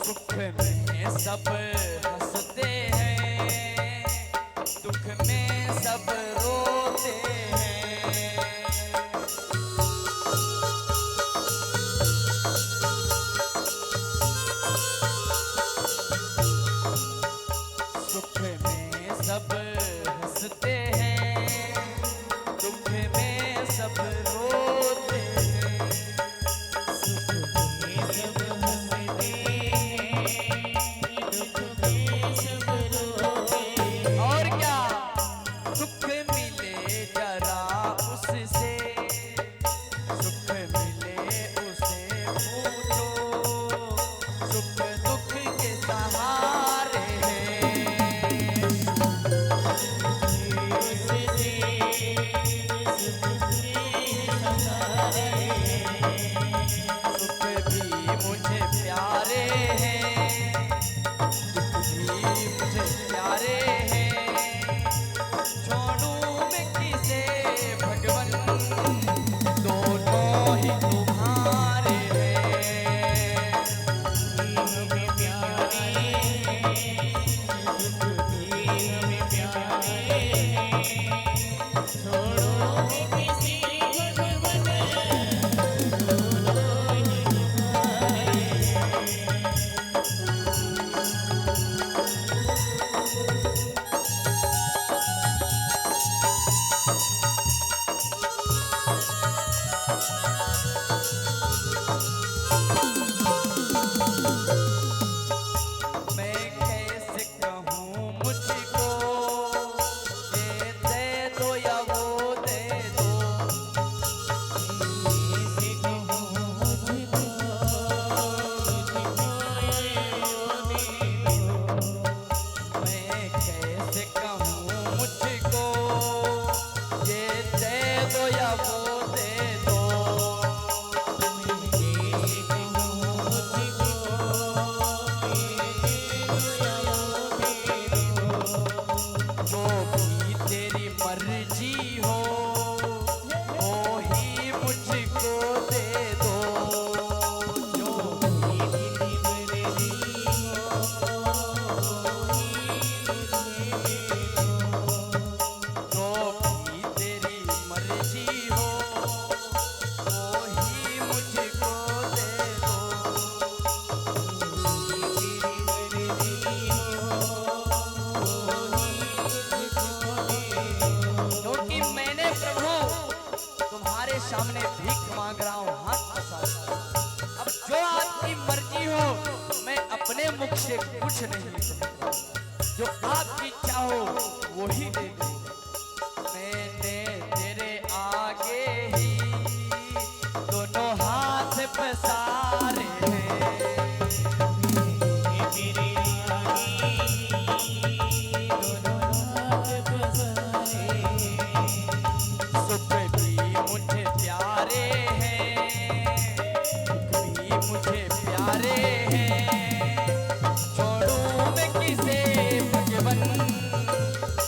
सुख में सब हंसते हैं, दुख में सब रोते हैं। सुख में सब हंसते हैं, दुख में सब रोते हैं। सुख में सब हंसते हैं, दुख में सब रोते हैं। और क्या सुख मिले जरा उससे, सुख मिले उसे पूछो, सुख दुख के सहारे हैं। कैसे कहूँ मुझको ये दे दो या वो दे दो। कैसे कहूँ मुझको ये दे दो या वो दे दो। जो भी तेरी मर्जी हो वो ही मुझको दे दो। जो भी तेरी मर्जी हो वही मुझे दे दो। जो भी तेरी मर्जी हो वो ही मुझको दे दो। क्योंकि मैंने प्रभु तुम्हारे सामने भीख मांग रहा हूँ, हाथ पसार रहा हूं। अब जो आपकी मर्जी हो मैं अपने मुख से कुछ नहीं कहूंगा, जो आपकी इच्छा हो वो ही दे दो। मैंने तेरे आगे ही दोनों हाथ पसारे हैं। मेरे आगे दोनों हाथ पसारे सुख भी मुझे प्यारे हैं, दुख भी मुझे प्यारे हैं। छोड़ूं मैं किसे भगवन,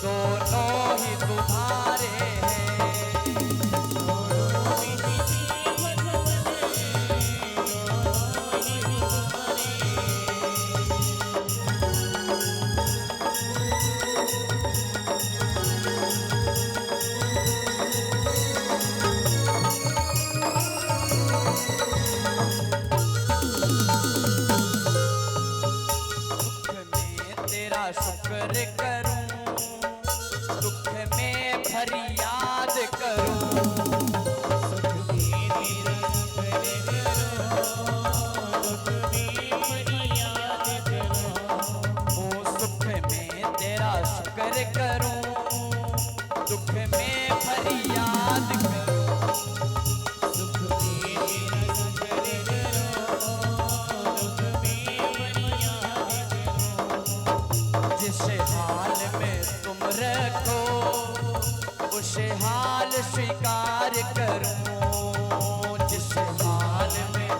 दोनों ही तुम्हारे हैं। दुख में तेरा शुक्र करूं, दुख में फरियाद करूं। ओ सुख में तेरा शुक्र करूं, दुख में फरियाद करूं। जिस हाल में तुम रखो उस हाल स्वीकार करूं। जिस हाल में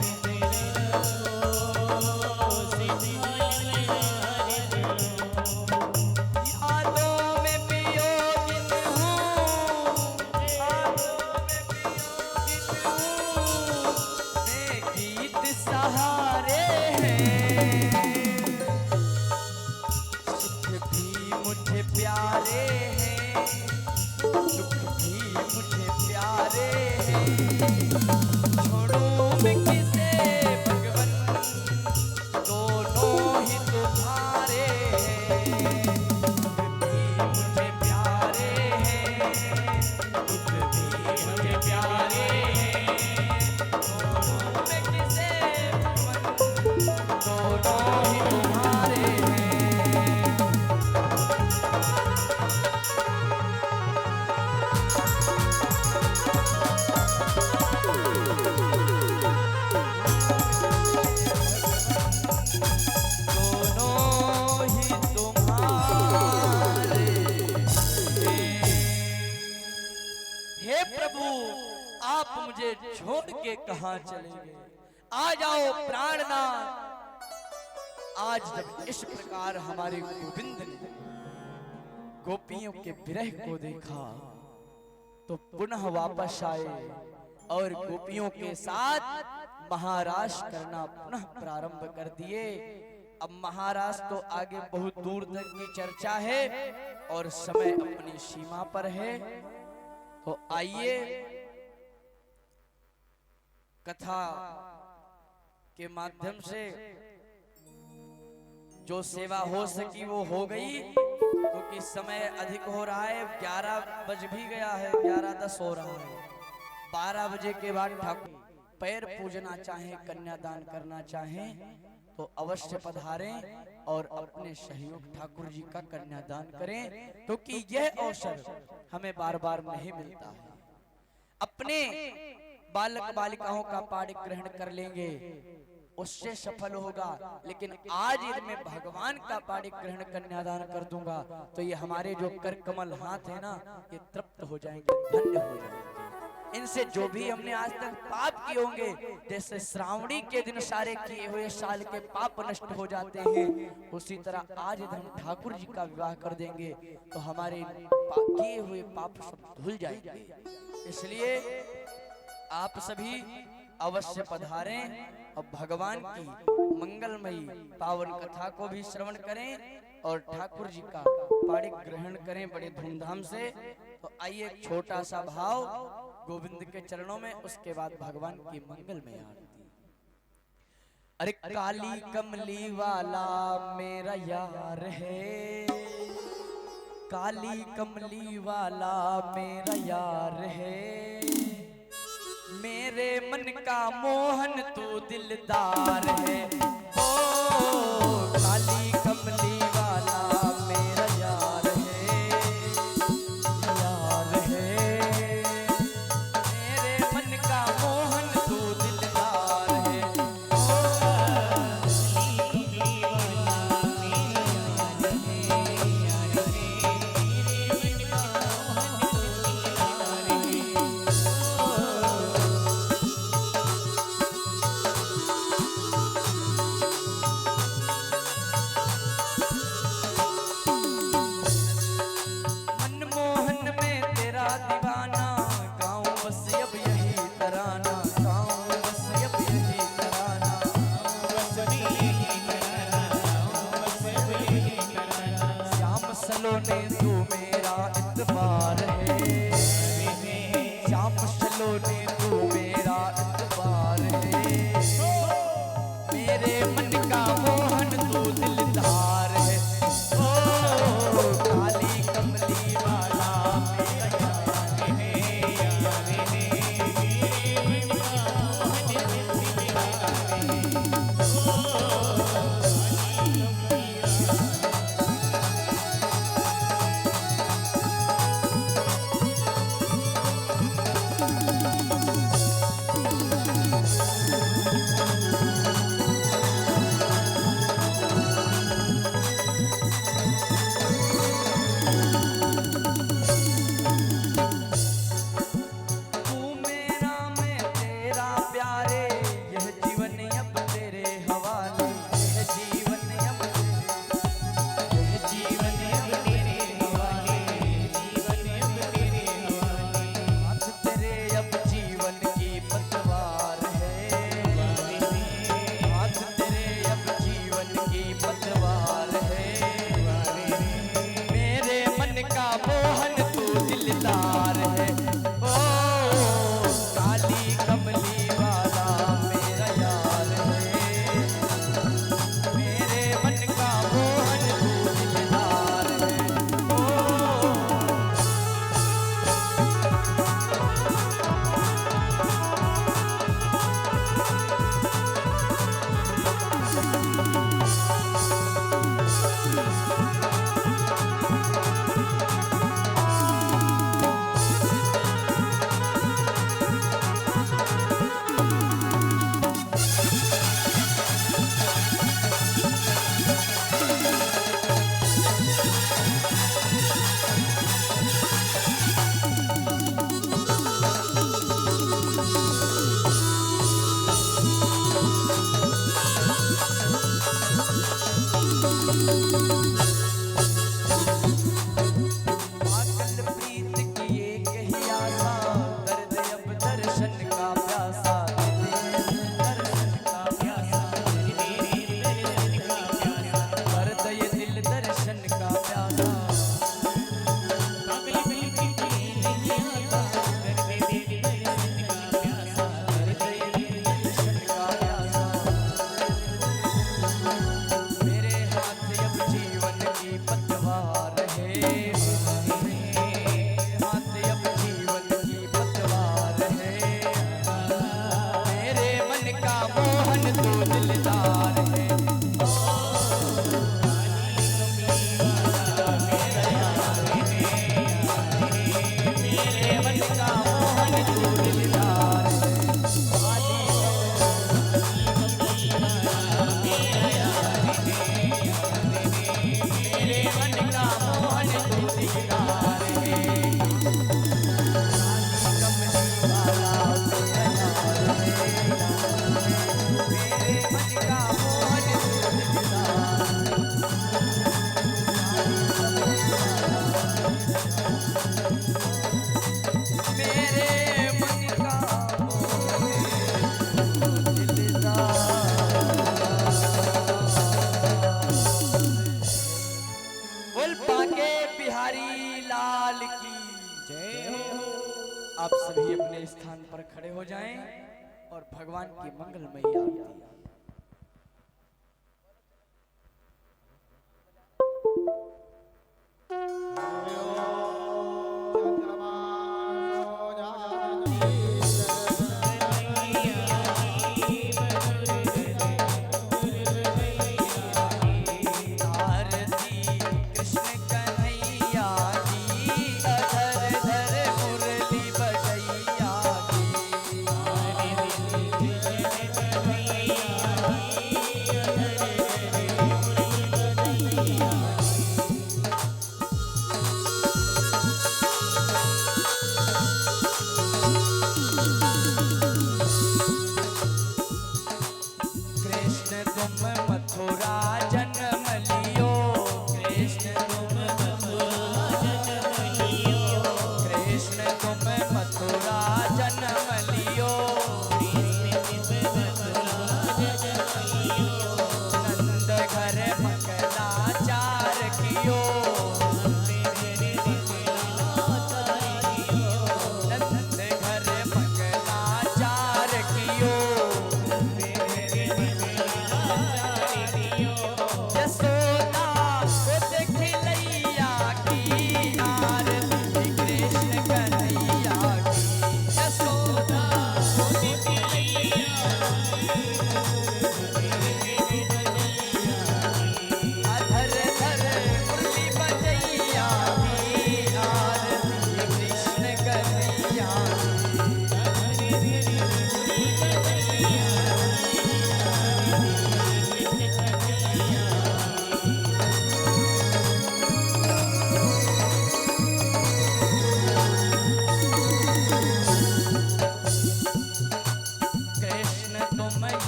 यादों में वियोगित हूँ, यादों में वियोगित हूँ, मैं गीत सहारे हैं। सुख भी मुझे प्यारे हैं, दुख भी मुझे प्यारे हैं। छोड़ूं मैं किसे भगवन, दोनों ही तुम्हारे हैं। सुख भी मुझे प्यारे हैं, दुख भी मुझे प्यारे हैं। छोड़ूं मैं किसे भगवन, दोनों ही तुम्हारे हैं। दोनों ही तुम्हारे हैं। हे प्रभु आप मुझे छोड़ के कहां चले गए? आ जाओ प्राणनाथ। आज जब इस प्रकार हमारे गोविंद ने गोपियों के विरह को देखा तो पुनः वापस आए और गोपियों के साथ महाराज करना पुनः प्रारंभ कर दिए। अब महाराज तो आगे बहुत दूर तक की चर्चा है और समय अपनी सीमा पर है, तो आइए कथा के माध्यम से जो सेवा हो सकी वो हो गई, क्योंकि समय अधिक हो रहा है। 11 बज भी गया है, 11:10 हो रहा है। 12 बजे के बाद ठाकुर पैर पूजना चाहें, कन्यादान करना चाहें तो अवश्य पधारें और अपने सहयोग ठाकुर जी का कन्यादान करें, क्योंकि यह अवसर हमें बार बार नहीं मिलता है। अपने बालक बालिकाओं का पाठ ग्रहण कर लेंगे उससे सफल होगा, लेकिन आज यदि मैं भगवान का पाणी ग्रहण कन्यादान कर दूंगा तो ये हमारे जो कर कमल हाथ है ना, ये तृप्त हो जाएंगे, धन्य हो जाएंगे। इनसे जो भी हमने आज तक पाप किए होंगे, जैसे श्रावणी के दिन सारे किए हुए साल के पाप नष्ट हो जाते हैं, उसी तरह आज यदि हम ठाकुर जी का विवाह कर देंगे तो हमारे किए हुए पाप सब धुल जाएंगे। इसलिए आप सभी अवश्य पधारें और भगवान की मंगलमयी पावन कथा को भी श्रवण करें और ठाकुर जी का पाणी ग्रहण करें बड़े धूमधाम से। तो आइए एक छोटा सा भाव गोविंद के चरणों में, उसके बाद भगवान की मंगलमय आरती। अरे काली कमली वाला मेरा यार है, काली कमली वाला मेरा यार है, मेरे मन का मोहन तू दिलदार है। ओ काली कमली वाला मेरा यार है, यार है, मेरे मन का मोहन तू दिलदार है। मनमोहन में तेरा दीवाना, गाँव बस अब यही तराना, गाँव बस अब यही तराना, श्याम सलोने तू मेरा इतबार है, श्याम सलोने तू मेरा इतबार है, मेरे मन का मोहन तू दिलदार है। ओ काली कमली वाला मेरा यार है, यार है। लाल की जय हो। आप सभी अपने स्थान पर खड़े हो जाएं और भगवान की मंगलमयी आरती।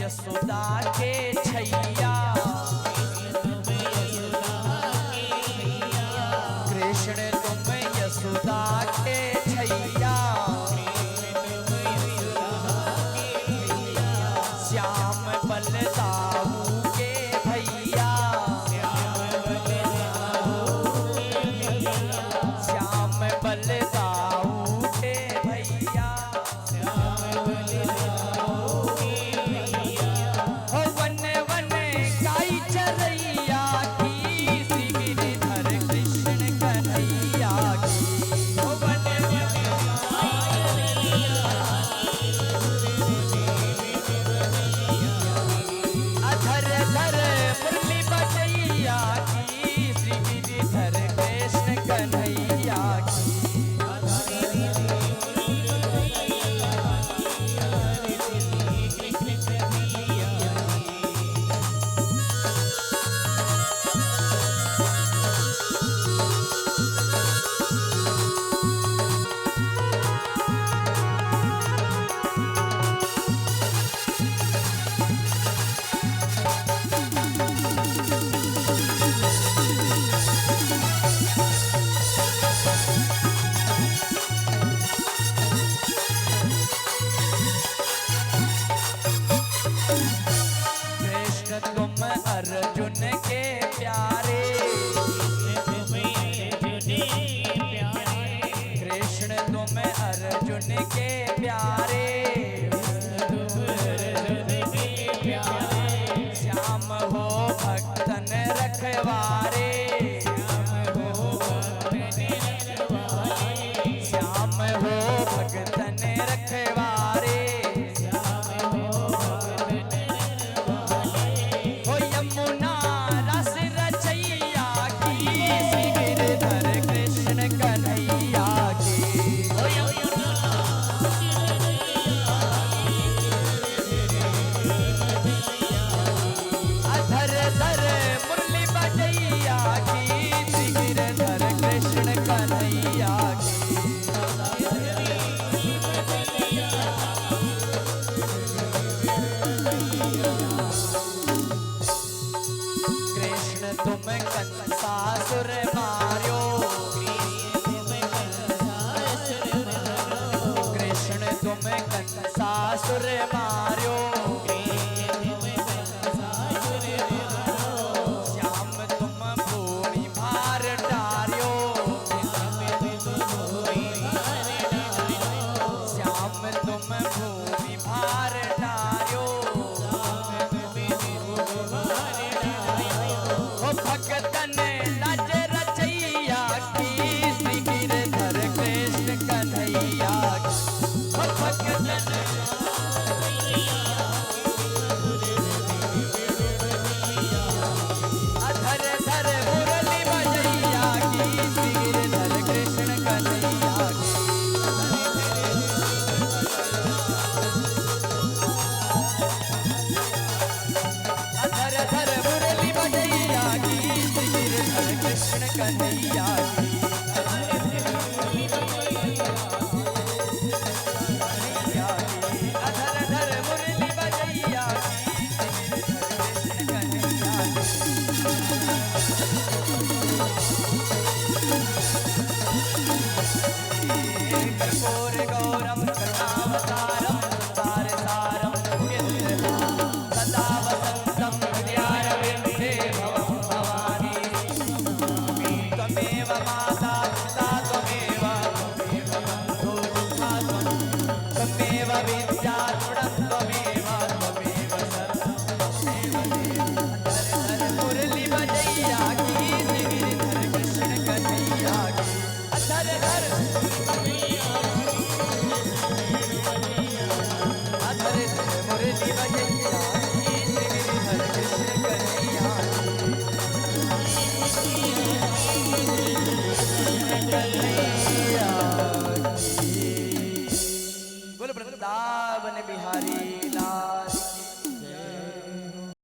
यशोदा के छैया कृष्ण तुम यशोदा के छैया श्याम बलदाऊ के भैया श्याम बलदाऊ के भैया अर्जुन के प्यारे कृष्ण तुम अर्जुन के प्यारे